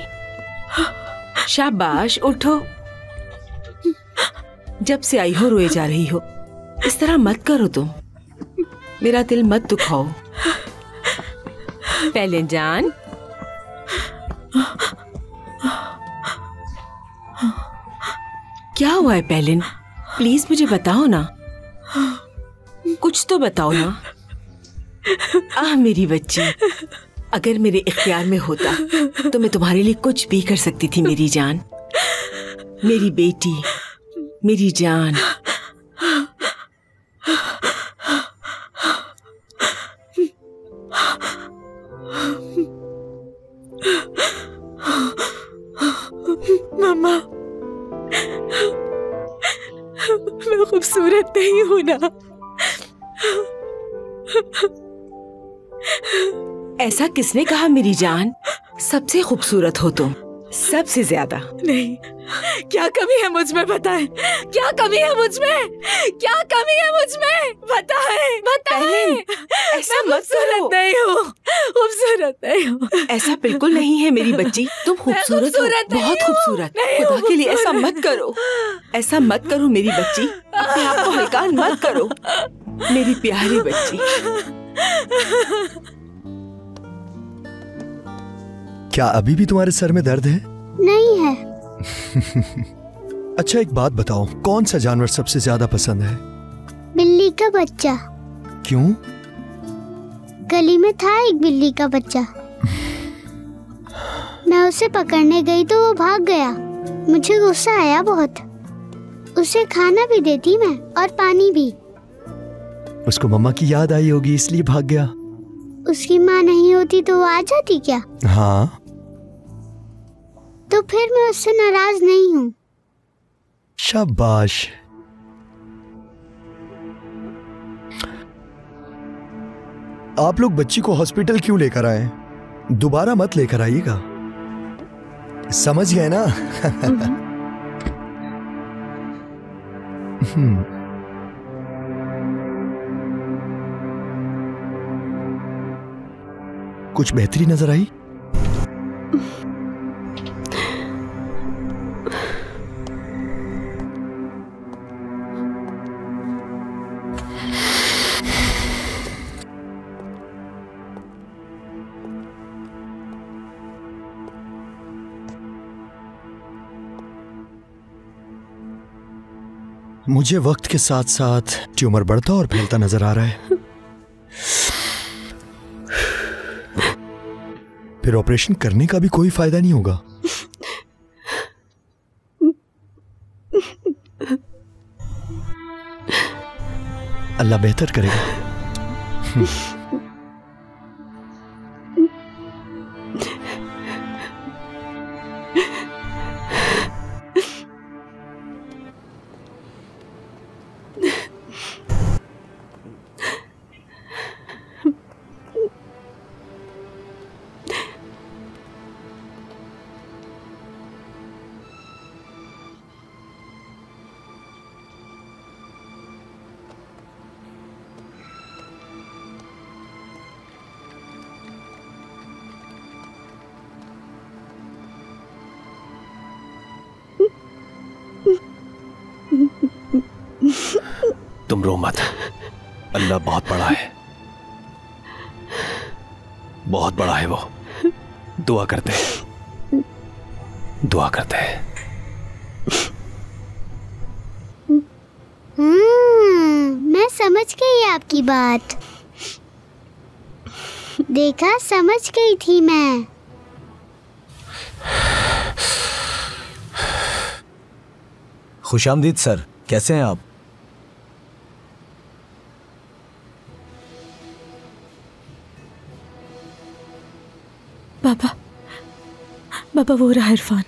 शाबाश, उठो। जब से आई हो रोए जा रही हो। इस तरह मत करो तुम, मेरा दिल मत दुखाओ। पेलिन जान, क्या हुआ है पेलिन? प्लीज मुझे बताओ ना, कुछ तो बताओ ना। आह मेरी बच्ची, अगर मेरे इख्तियार में होता तो मैं तुम्हारे लिए कुछ भी कर सकती थी मेरी जान, मेरी बेटी, मेरी जान। मम्मा, मैं खूबसूरत नहीं हूं ना? ऐसा किसने कहा मेरी जान? सबसे खूबसूरत हो तुम, सबसे ज्यादा। नहीं, क्या कमी है मुझ में? बताएं, क्या कमी है मुझ में? क्या कमी है मुझ में? बताएं, बताएं। ऐसा मत करो। नहीं हूँ, खूबसूरत नहीं हूँ। ऐसा बिल्कुल नहीं है मेरी बच्ची, तुम खूबसूरत हो, बहुत खूबसूरत। खुदा के लिए ऐसा मत करो, ऐसा मत करो मेरी बच्ची, अपने आप को हल्कान मत करो मेरी प्यारी बच्ची। क्या अभी भी तुम्हारे सर में दर्द है? नहीं है। अच्छा, एक बात बताओ, कौन सा जानवर सबसे ज्यादा पसंद है? बिल्ली का बच्चा। क्यों? गली में था एक बिल्ली का बच्चा, मैं उसे पकड़ने गई तो वो भाग गया। मुझे गुस्सा आया बहुत। उसे खाना भी देती मैं और पानी भी। उसको मम्मा की याद आई होगी इसलिए भाग गया। उसकी माँ नहीं होती तो वो आ जाती क्या? हाँ। तो फिर मैं उससे नाराज नहीं हूँ। शाबाश। आप लोग बच्ची को हॉस्पिटल क्यों लेकर आए? दोबारा मत लेकर आइएगा, समझ गए ना? कुछ बेहतरी नजर आई? मुझे वक्त के साथ साथ ट्यूमर बढ़ता और फैलता नजर आ रहा है। फिर ऑपरेशन करने का भी कोई फायदा नहीं होगा। अल्लाह बेहतर करेगा। तुम रो मत, अल्लाह बहुत बड़ा है, बहुत बड़ा है वो। दुआ करते हैं, दुआ करते हैं। मैं समझ गई आपकी बात। देखा, समझ गई थी मैं। खुशामदीद सर, कैसे हैं आप? बाबा, बाबा वो रहा इरफान।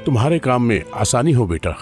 तुम्हारे काम में आसानी हो बेटा।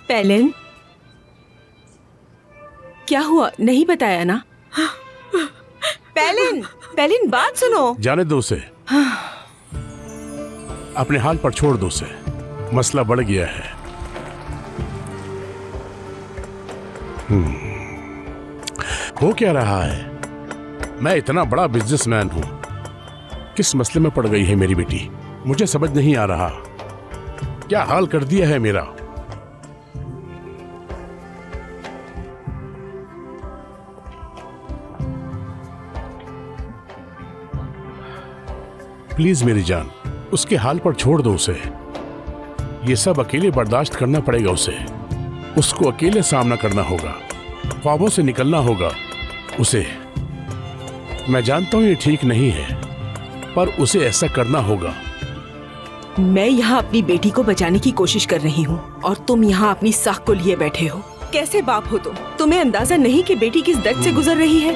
पेलिन, क्या हुआ? नहीं बताया ना? पेलिन, पेलिन बात सुनो। जाने दो उसे, अपने हाल पर छोड़ दो उसे। मसला बढ़ गया है। हो क्या रहा है? मैं इतना बड़ा बिजनेसमैन हूं, किस मसले में पड़ गई है मेरी बेटी? मुझे समझ नहीं आ रहा। क्या हाल कर दिया है मेरा? प्लीज मेरी जान, उसके हाल पर छोड़ दो उसे। ये सब अकेले बर्दाश्त करना पड़ेगा उसे। उसको अकेले सामना करना होगा। ख्वाबों से निकलना होगा उसे। मैं जानता हूं ये ठीक नहीं है, पर उसे ऐसा करना होगा। मैं यहाँ अपनी बेटी को बचाने की कोशिश कर रही हूँ और तुम यहाँ अपनी साख को लिए बैठे हो। कैसे बाप हो तुम? तुम्हें अंदाजा नहीं कि बेटी किस दर्द से गुजर रही है?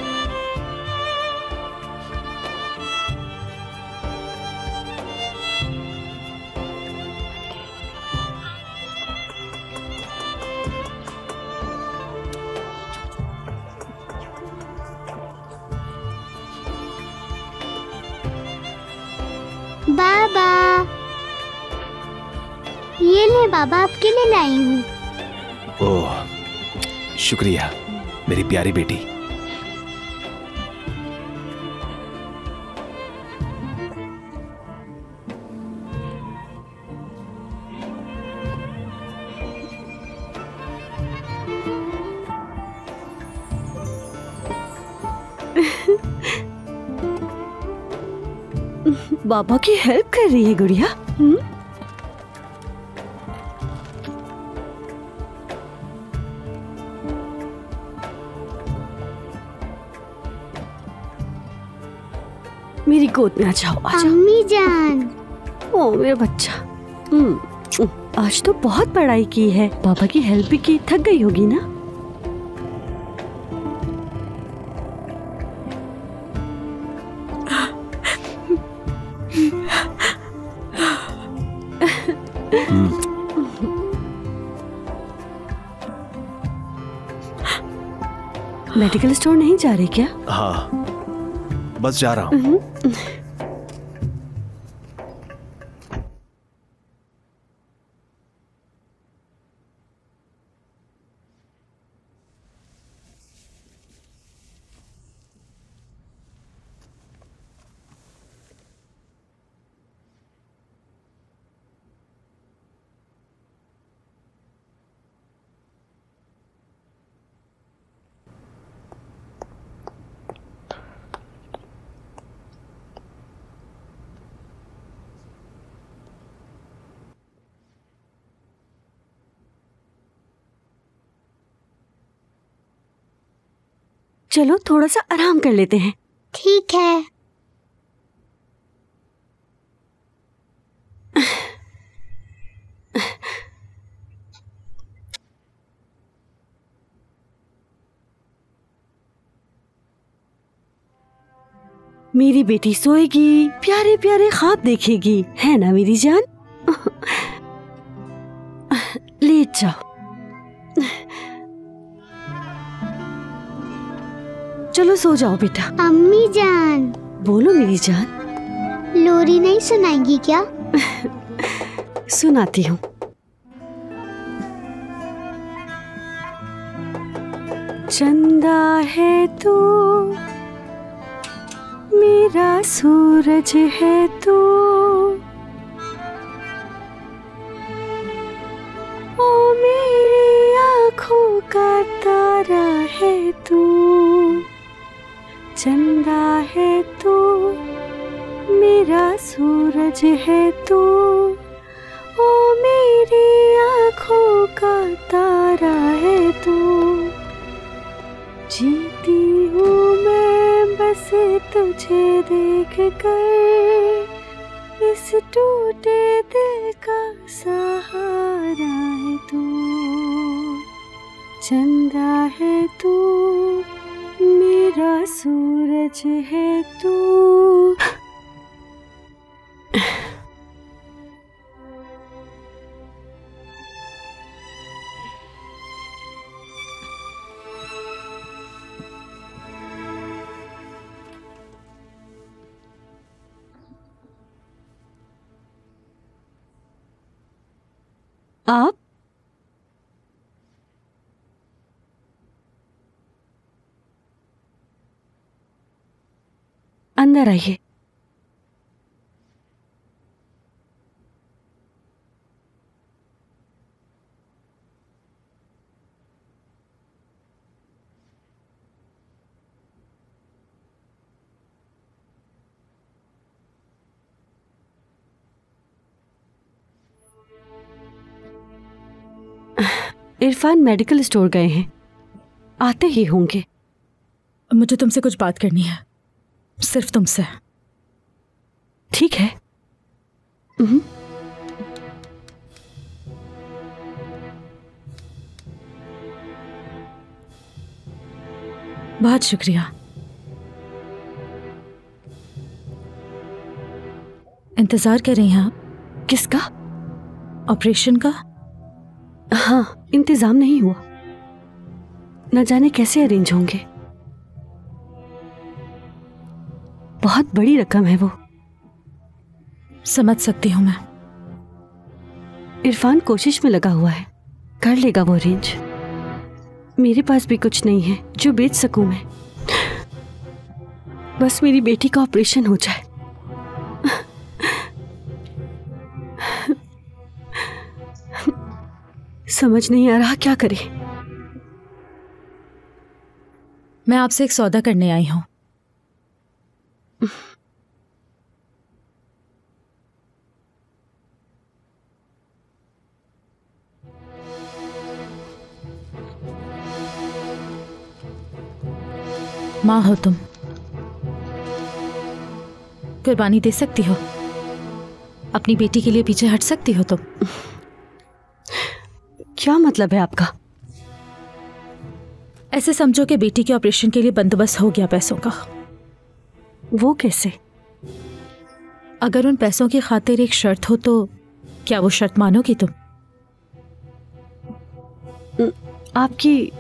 बाबा, ये ले बाबा, आपके लिए लाई हूँ। ओह, शुक्रिया मेरी प्यारी बेटी। बाबा की हेल्प कर रही है गुड़िया। मेरी गोद में आ जाओ, आ जाओ। अम्मी जान। ओ मेरा बच्चा। आज तो बहुत पढ़ाई की है, पापा की हेल्प भी की, थक गई होगी ना। मेडिकल स्टोर नहीं जा रहे क्या? हाँ, बस जा रहा हूँ। चलो थोड़ा सा आराम कर लेते हैं। ठीक है। मेरी बेटी सोएगी, प्यारे प्यारे ख्वाब देखेगी, है ना मेरी जान? लेट जाओ। चलो सो जाओ बेटा। अम्मी जान। बोलो मेरी जान। लोरी नहीं सुनाएंगी क्या? सुनाती हूँ। चंदा है तू, मेरा सूरज है तू, ओ मेरी आँखों का तारा है तू। चंदा है तू, मेरा सूरज है तू, ओ मेरी आँखों का तारा है तू। जीती हूँ मैं बस तुझे देख कर, इस टूटे दिल का सहारा है तू। चंदा है तू, मेरा सूरज है तू। आप अंदर आइए। इरफान मेडिकल स्टोर गए हैं, आते ही होंगे। मुझे तुमसे कुछ बात करनी है, सिर्फ तुमसे। ठीक है। बहुत शुक्रिया। इंतजार कर रही हैं आप? किसका? ऑपरेशन का? हाँ, इंतजाम नहीं हुआ, न जाने कैसे अरेंज होंगे। बहुत बड़ी रकम है वो। समझ सकती हूं मैं। इरफान कोशिश में लगा हुआ है, कर लेगा वो अरेंज। मेरे पास भी कुछ नहीं है जो बेच सकूं मैं। बस मेरी बेटी का ऑपरेशन हो जाए। समझ नहीं आ रहा क्या करें। मैं आपसे एक सौदा करने आई हूं। माँ हो तुम, कुर्बानी दे सकती हो? अपनी बेटी के लिए पीछे हट सकती हो तुम? क्या मतलब है आपका? ऐसे समझो कि बेटी के ऑपरेशन के लिए बंदोबस्त हो गया पैसों का। वो कैसे? अगर उन पैसों की खातिर एक शर्त हो तो क्या वो शर्त मानोगी तुम? आपकी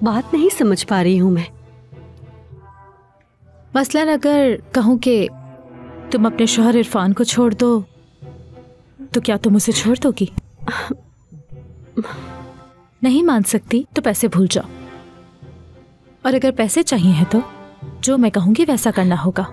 बात नहीं समझ पा रही हूं मैं। मसलन अगर कहूं कि तुम अपने शौहर इरफान को छोड़ दो तो क्या तुम उसे छोड़ दोगी? नहीं मान सकती तो पैसे भूल जाओ, और अगर पैसे चाहिए हैं तो जो मैं कहूंगी वैसा करना होगा।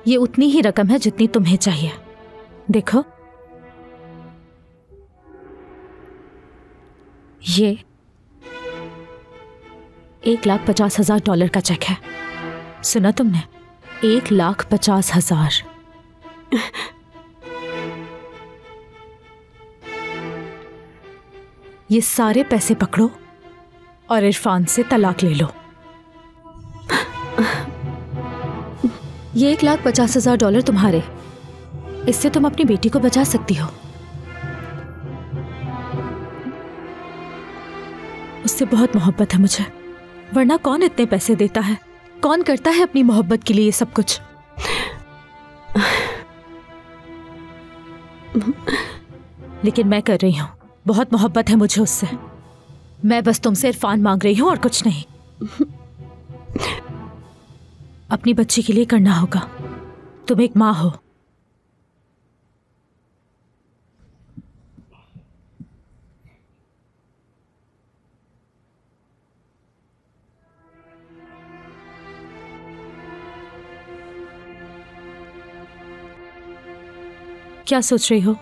ये उतनी ही रकम है जितनी तुम्हें चाहिए। देखो, ये $1,50,000 का चेक है। सुना तुमने? 1,50,000। ये सारे पैसे पकड़ो और इरफान से तलाक ले लो। ये $1,50,000 तुम्हारे। इससे तुम अपनी बेटी को बचा सकती हो। उससे बहुत मोहब्बत है मुझे, वरना कौन इतने पैसे देता है? कौन करता है अपनी मोहब्बत के लिए ये सब कुछ? लेकिन मैं कर रही हूं। बहुत मोहब्बत है मुझे उससे। मैं बस तुमसे इरफान मांग रही हूं और कुछ नहीं। अपनी बच्ची के लिए करना होगा। तुम एक माँ हो। क्या सोच रही हो?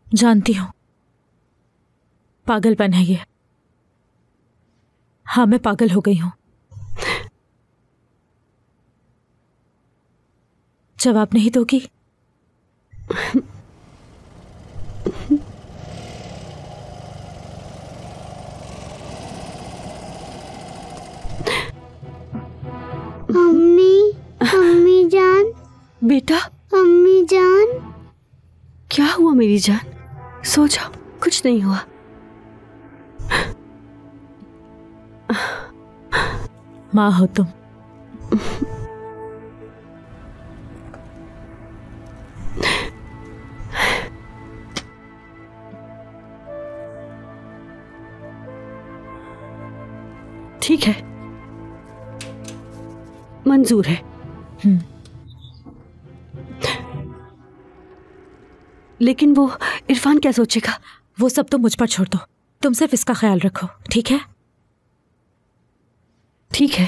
जानती हूं, पागलपन है ये। हाँ, मैं पागल हो गई हूं। जवाब नहीं दोगी? अम्मी जान। बेटा। अम्मी जान। क्या हुआ मेरी जान? सो जाओ, कुछ नहीं हुआ। माँ हो तुम। ठीक है, मंजूर है। लेकिन वो इरफान क्या सोचेगा? वो सब तो मुझ पर छोड़ दो। तुम सिर्फ इसका ख्याल रखो, ठीक है? ठीक है।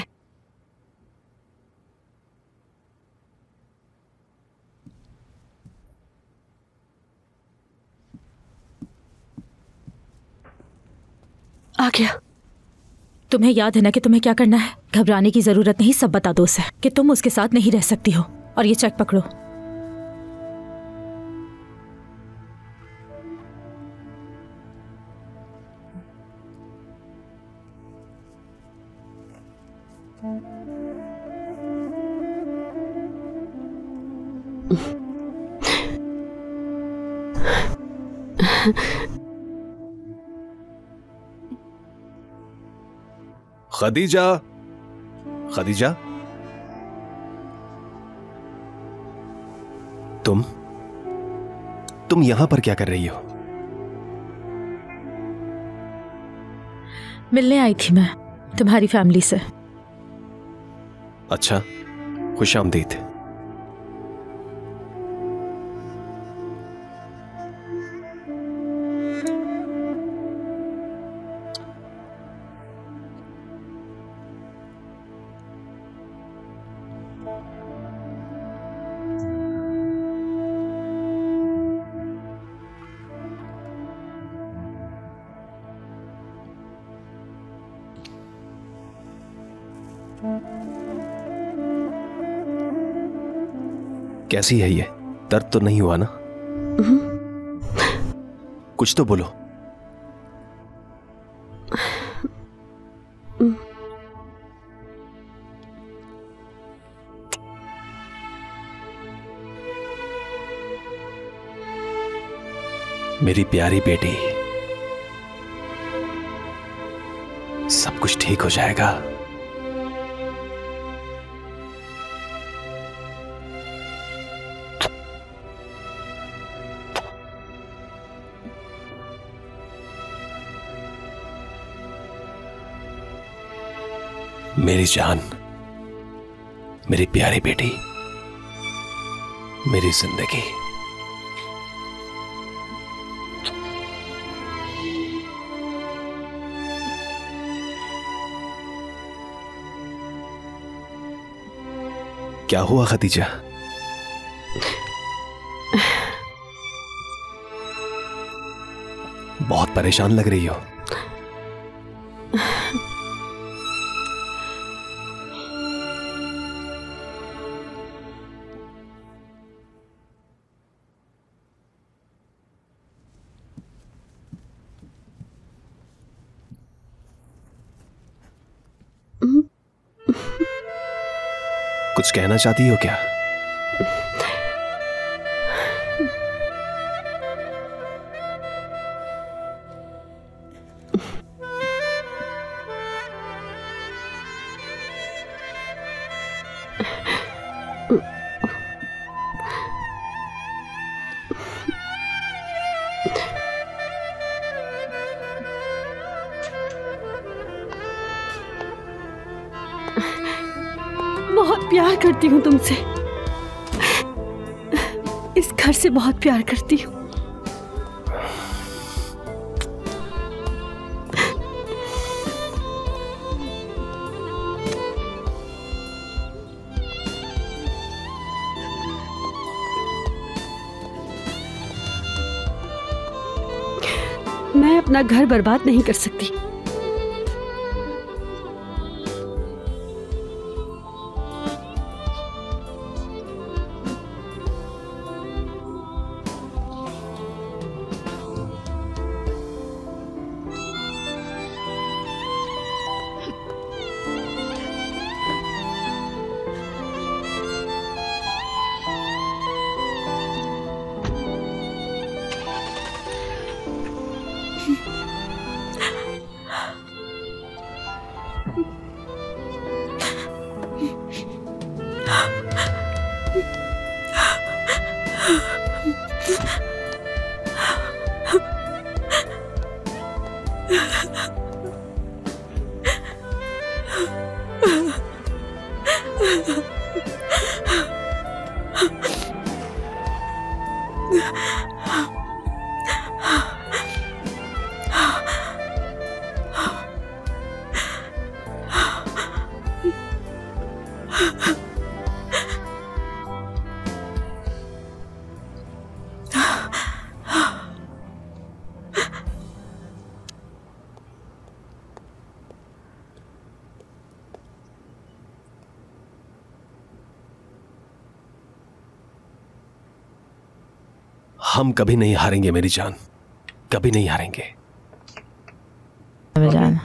आ गया। तुम्हें याद है ना कि तुम्हें क्या करना है? घबराने की जरूरत नहीं, सब बता दो उसे कि तुम उसके साथ नहीं रह सकती हो। और ये चेक पकड़ो। खदीजा, खदीजा, तुम यहां पर क्या कर रही हो? मिलने आई थी मैं तुम्हारी फैमिली से। अच्छा, खुशामदीद। कैसी है ये? दर्द तो नहीं हुआ ना? कुछ तो बोलो। मेरी प्यारी बेटी, सब कुछ ठीक हो जाएगा। मेरी जान, मेरी प्यारी बेटी, मेरी जिंदगी। क्या हुआ खदीजा? बहुत परेशान लग रही हो। कुछ कहना चाहती हो क्या? बहुत प्यार करती हूँ तुमसे, इस घर से बहुत प्यार करती हूँ। मैं अपना घर बर्बाद नहीं कर सकती। हम कभी नहीं हारेंगे मेरी जान, कभी नहीं हारेंगे। जान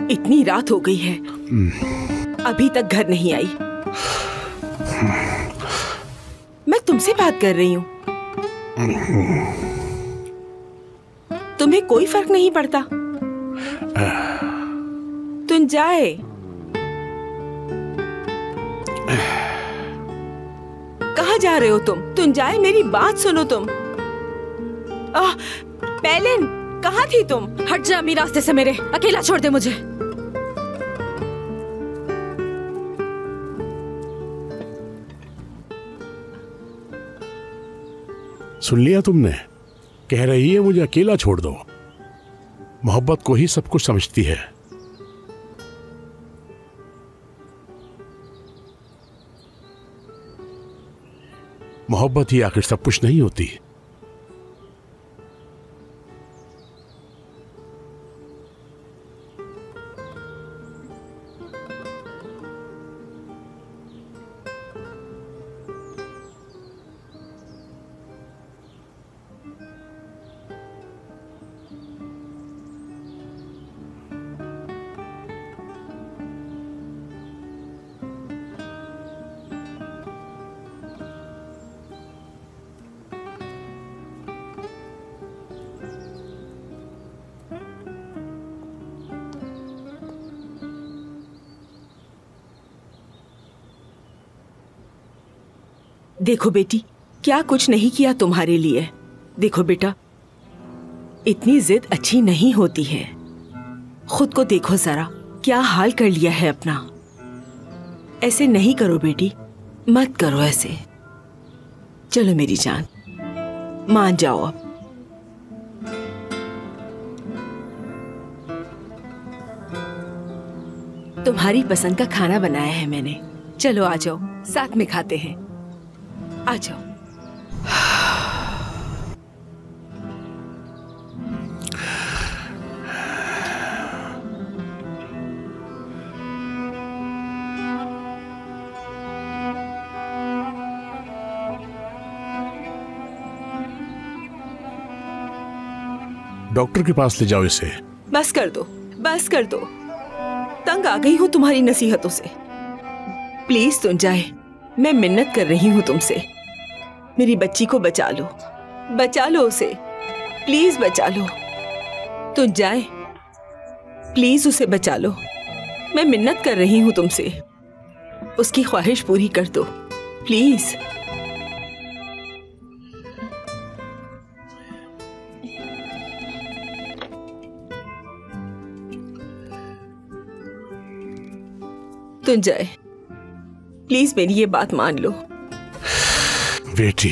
इतनी रात हो गई है, अभी तक घर नहीं आई। मैं तुमसे बात कर रही हूँ, तुम्हें कोई फर्क नहीं पड़ता? तुम जाए। कहाँ जा रहे हो तुम जाए, मेरी बात सुनो तुम। पैलिन, कहाँ थी तुम? हट जा अम्मी रास्ते से, मेरे अकेला छोड़ दे मुझे। सुन लिया तुमने? कह रही है मुझे अकेला छोड़ दो। मोहब्बत को ही सब कुछ समझती है। मोहब्बत ही आखिर सब कुछ नहीं होती। देखो बेटी, क्या कुछ नहीं किया तुम्हारे लिए। देखो बेटा, इतनी जिद अच्छी नहीं होती है। खुद को देखो जरा, क्या हाल कर लिया है अपना। ऐसे नहीं करो बेटी, मत करो ऐसे। चलो मेरी जान, मान जाओ अब। तुम्हारी पसंद का खाना बनाया है मैंने, चलो आ जाओ, साथ में खाते हैं। आ जाओ। डॉक्टर के पास ले जाओ इसे। बस कर दो, बस कर दो। तंग आ गई हूँ तुम्हारी नसीहतों से। प्लीज तुम जाए, मैं मिन्नत कर रही हूँ तुमसे। मेरी बच्ची को बचा लो, बचा लो उसे, प्लीज बचा लो। तुम जाए, प्लीज उसे बचा लो। मैं मिन्नत कर रही हूँ तुमसे, उसकी ख्वाहिश पूरी कर दो प्लीज। तुम जाए, प्लीज मेरी ये बात मान लो। बेटी,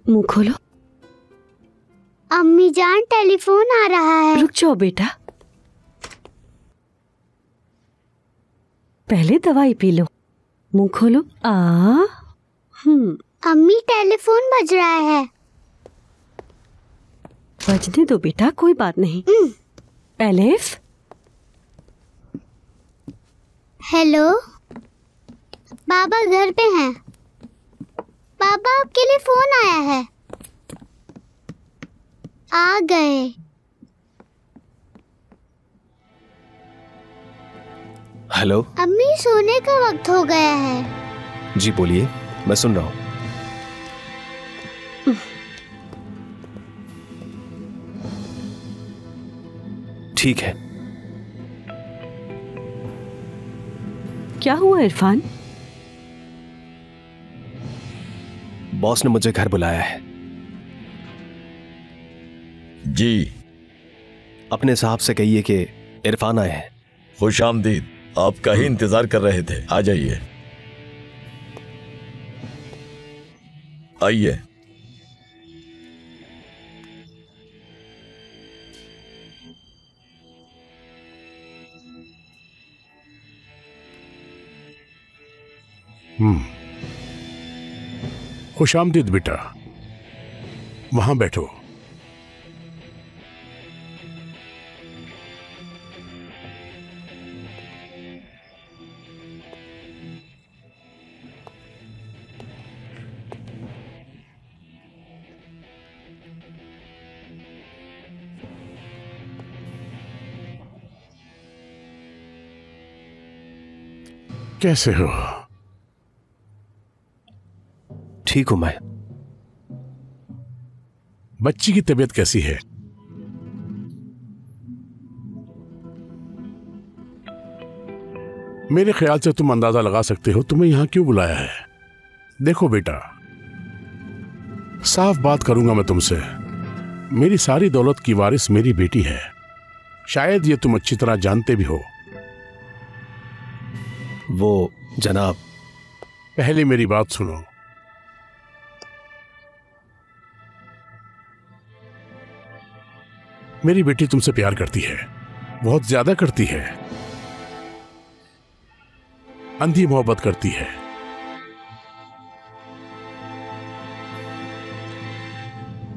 मुंह खोलो। अम्मी जान, टेलीफोन आ रहा है। रुक जाओ बेटा, पहले दवाई पी लो। मुंह खोलो। अम्मी टेलीफोन बज रहा है। बजने दो बेटा, कोई बात नहीं। एलिफ, हेलो, बाबा घर पे हैं। पापा आपके लिए फोन आया है। आ गए। हेलो। अम्मी सोने का वक्त हो गया है। जी बोलिए, मैं सुन रहा हूं। ठीक है। क्या हुआ इरफान? बॉस ने मुझे घर बुलाया है। जी। अपने साहब से कहिए कि इरफान आए हैं। खुश आमदीद, आपका ही इंतजार कर रहे थे। आ जाइए, आइए। खुश आमदीद बेटा, वहां बैठो। कैसे हो? ठीक हूं मैं। बच्ची की तबीयत कैसी है? मेरे ख्याल से तुम अंदाजा लगा सकते हो तुम्हें यहां क्यों बुलाया है। देखो बेटा, साफ बात करूंगा मैं तुमसे। मेरी सारी दौलत की वारिस मेरी बेटी है। शायद ये तुम अच्छी तरह जानते भी हो। वो जनाब, पहले मेरी बात सुनो। मेरी बेटी तुमसे प्यार करती है, बहुत ज्यादा करती है, अंधी मोहब्बत करती है।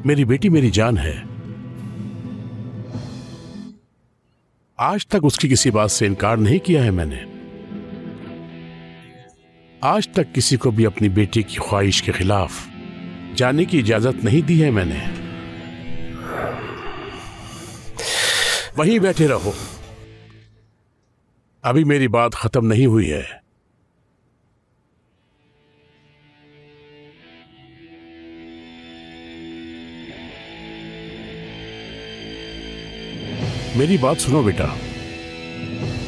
मेरी बेटी मेरी जान है। आज तक उसकी किसी बात से इनकार नहीं किया है मैंने। आज तक किसी को भी अपनी बेटी की ख्वाहिश के खिलाफ जाने की इजाजत नहीं दी है मैंने। वहीं बैठे रहो, अभी मेरी बात खत्म नहीं हुई है। मेरी बात सुनो बेटा,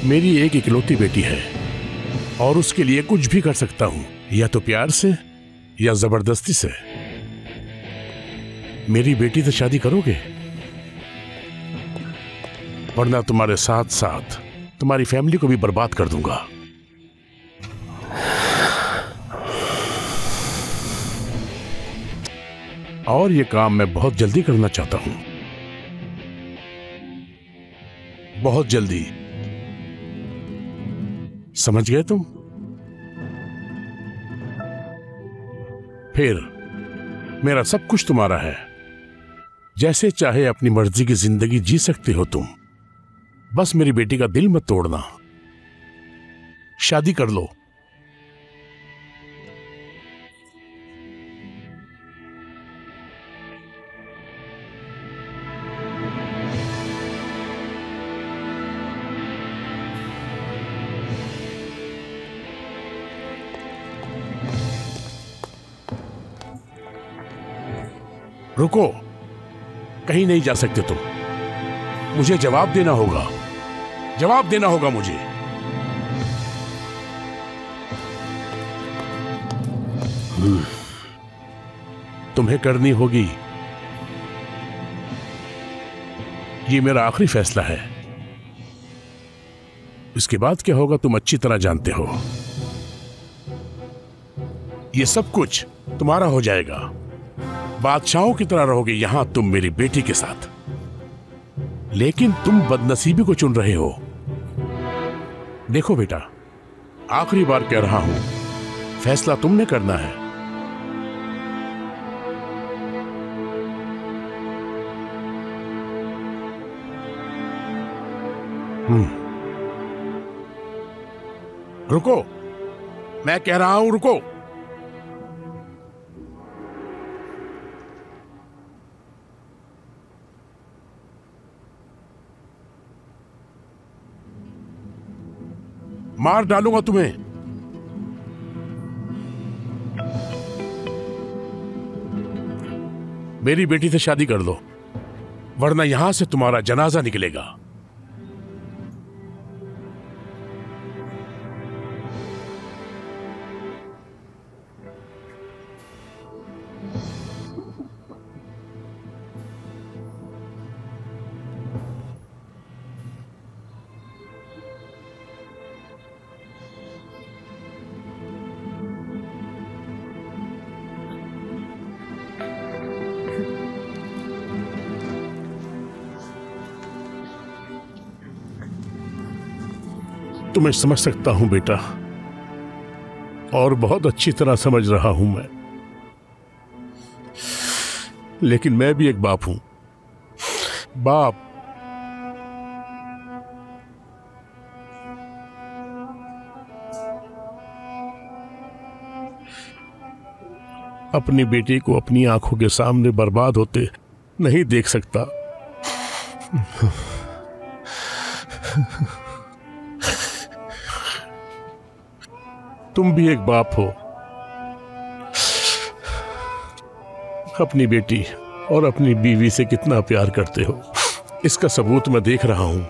मेरी एक इकलौती बेटी है और उसके लिए कुछ भी कर सकता हूं, या तो प्यार से या जबरदस्ती से। मेरी बेटी से शादी करोगे, वरना तुम्हारे साथ साथ तुम्हारी फैमिली को भी बर्बाद कर दूंगा। और यह काम मैं बहुत जल्दी करना चाहता हूं, बहुत जल्दी। समझ गए तुम? फिर मेरा सब कुछ तुम्हारा है। जैसे चाहे अपनी मर्जी की जिंदगी जी सकते हो तुम। बस मेरी बेटी का दिल मत तोड़ना। शादी कर लो। रुको, कहीं नहीं जा सकते तुम। मुझे जवाब देना होगा, जवाब देना होगा मुझे। तुम्हें करनी होगी, ये मेरा आखिरी फैसला है। इसके बाद क्या होगा तुम अच्छी तरह जानते हो। ये सब कुछ तुम्हारा हो जाएगा। बादशाहों की तरह रहोगे यहां तुम मेरी बेटी के साथ। लेकिन तुम बदनसीबी को चुन रहे हो। देखो बेटा, आखिरी बार कह रहा हूं, फैसला तुमने करना है। रुको, मैं कह रहा हूं रुको। मार डालूंगा तुम्हें। मेरी बेटी से शादी कर दो, वरना यहां से तुम्हारा जनाजा निकलेगा। तुम्हें समझ सकता हूं बेटा, और बहुत अच्छी तरह समझ रहा हूं मैं, लेकिन मैं भी एक बाप हूं। बाप अपनी बेटी को अपनी आंखों के सामने बर्बाद होते नहीं देख सकता। तुम भी एक बाप हो, अपनी बेटी और अपनी बीवी से कितना प्यार करते हो, इसका सबूत मैं देख रहा हूं।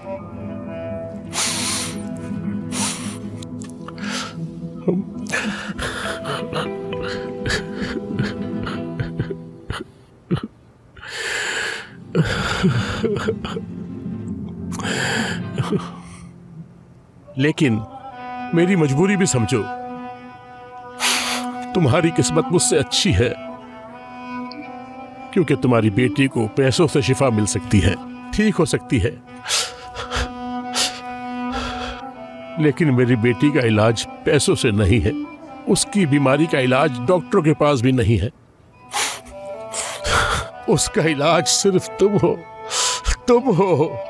लेकिन मेरी मजबूरी भी समझो। तुम्हारी किस्मत मुझसे अच्छी है, क्योंकि तुम्हारी बेटी को पैसों से शिफा मिल सकती है, ठीक हो सकती है। लेकिन मेरी बेटी का इलाज पैसों से नहीं है, उसकी बीमारी का इलाज डॉक्टरों के पास भी नहीं है। उसका इलाज सिर्फ तुम हो, तुम हो।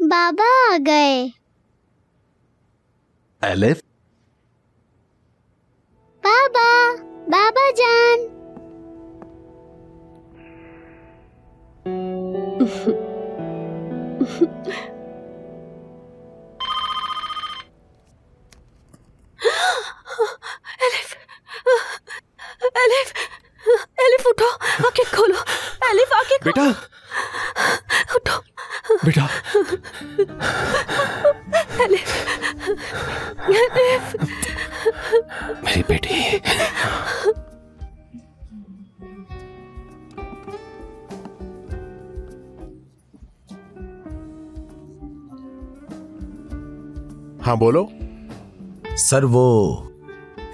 बाबा आ गए। एलिफ, बाबा, बाबा जान। एलिफ, एलिफ, एलिफ उठो, आंखें खोलो। एलिफ आंखें खोलो। बेटा, उठो बेटा। एलिफ, एलिफ, मेरी बेटी। हाँ बोलो। सर वो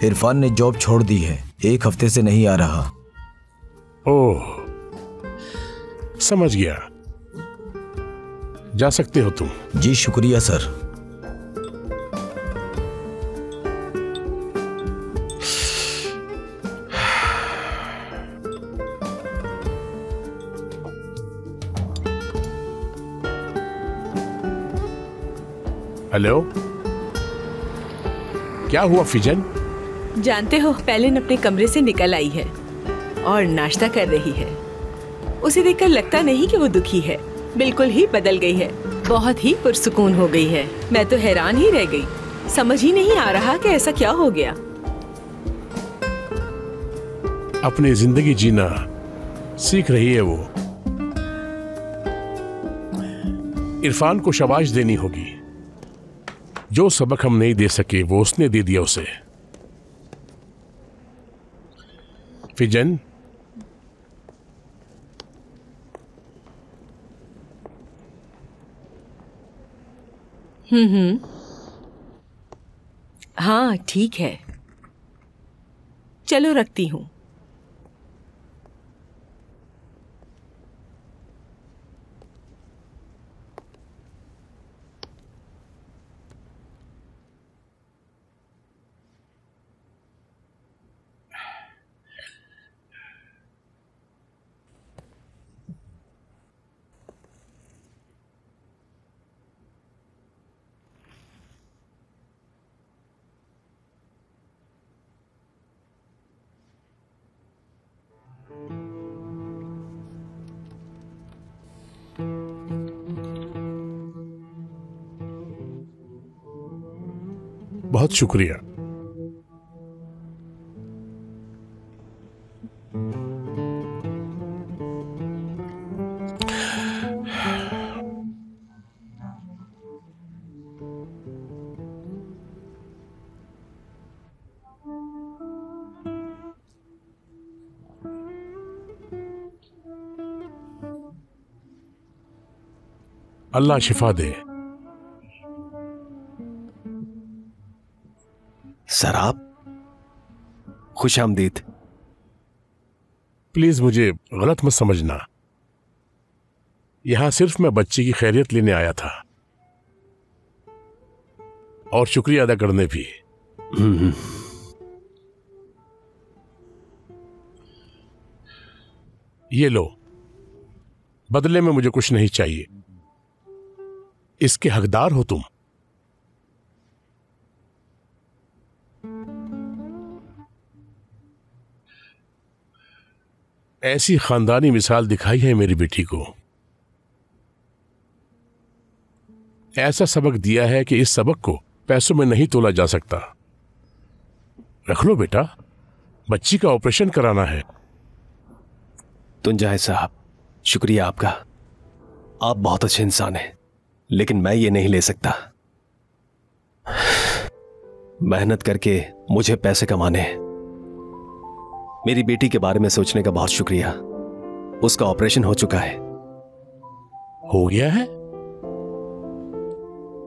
इरफान ने जॉब छोड़ दी है, 1 हफ्ते से नहीं आ रहा। ओह, समझ गया। जा सकते हो तुम। जी शुक्रिया सर। हेलो, क्या हुआ फिजन? जानते हो, पैलिन अपने कमरे से निकल आई है और नाश्ता कर रही है। उसे देखकर लगता नहीं कि वो दुखी है, बिल्कुल ही बदल गई है, बहुत ही पुरसुकून हो गई है। मैं तो हैरान ही रह गई, समझ ही नहीं आ रहा कि ऐसा क्या हो गया। अपनी जिंदगी जीना सीख रही है वो। इरफान को शाबाश देनी होगी। जो सबक हम नहीं दे सके वो उसने दे दिया उसे। फिजन, हाँ ठीक है, चलो रखती हूँ। बहुत शुक्रिया। अल्लाह शिफा दे। सर आप, खुश आमदीद। प्लीज मुझे गलत मत समझना, यहां सिर्फ मैं बच्चे की खैरियत लेने आया था और शुक्रिया अदा करने भी। ये लो, बदले में मुझे कुछ नहीं चाहिए, इसके हकदार हो तुम। ऐसी खानदानी मिसाल दिखाई है मेरी बेटी को, ऐसा सबक दिया है कि इस सबक को पैसों में नहीं तोला जा सकता। रख लो बेटा, बच्ची का ऑपरेशन कराना है। तुंजाए साहब, शुक्रिया आपका, आप बहुत अच्छे इंसान हैं, लेकिन मैं ये नहीं ले सकता। मेहनत करके मुझे पैसे कमाने हैं। मेरी बेटी के बारे में सोचने का बहुत शुक्रिया। उसका ऑपरेशन हो चुका है। हो गया है?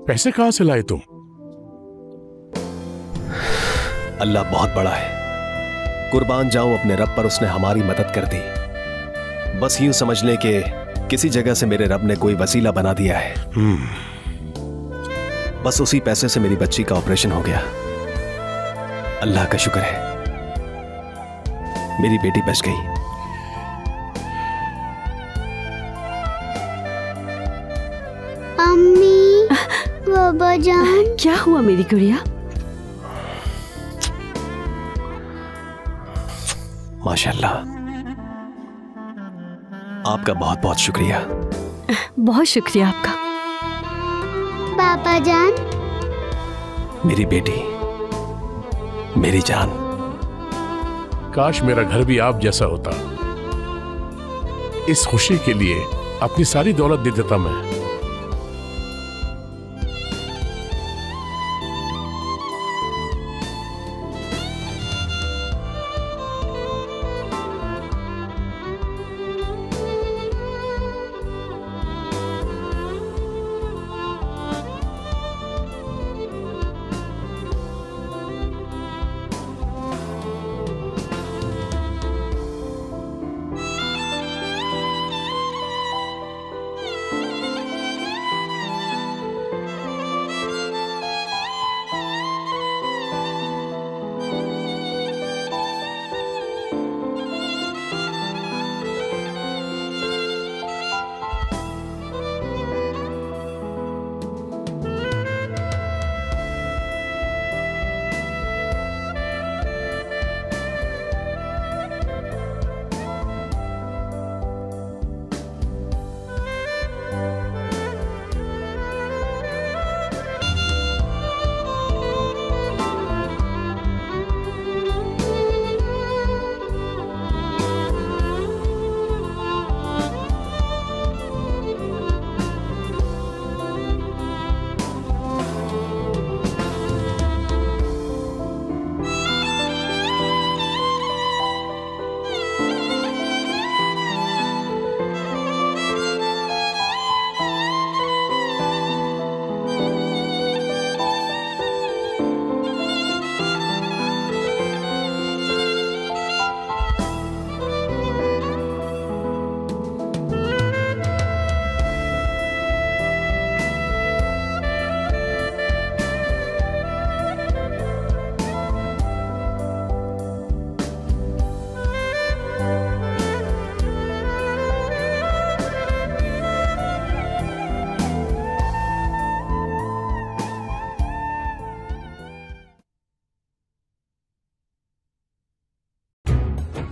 पैसे कहां से लाए तुम? अल्लाह बहुत बड़ा है, कुर्बान जाऊं अपने रब पर, उसने हमारी मदद कर दी। बस यूं समझ ले कि किसी जगह से मेरे रब ने कोई वसीला बना दिया है। बस उसी पैसे से मेरी बच्ची का ऑपरेशन हो गया। अल्लाह का शुक्र है, मेरी बेटी बच गई। अम्मी, बाबा जान। क्या हुआ मेरी गुड़िया? माशाल्लाह, आपका बहुत बहुत शुक्रिया। बहुत शुक्रिया आपका। पापा जान। मेरी बेटी, मेरी जान। काश मेरा घर भी आप जैसा होता। इस खुशी के लिए अपनी सारी दौलत दे देता मैं।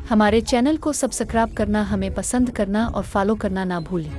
हमारे चैनल को सब्सक्राइब करना, हमें पसंद करना और फॉलो करना ना भूलें।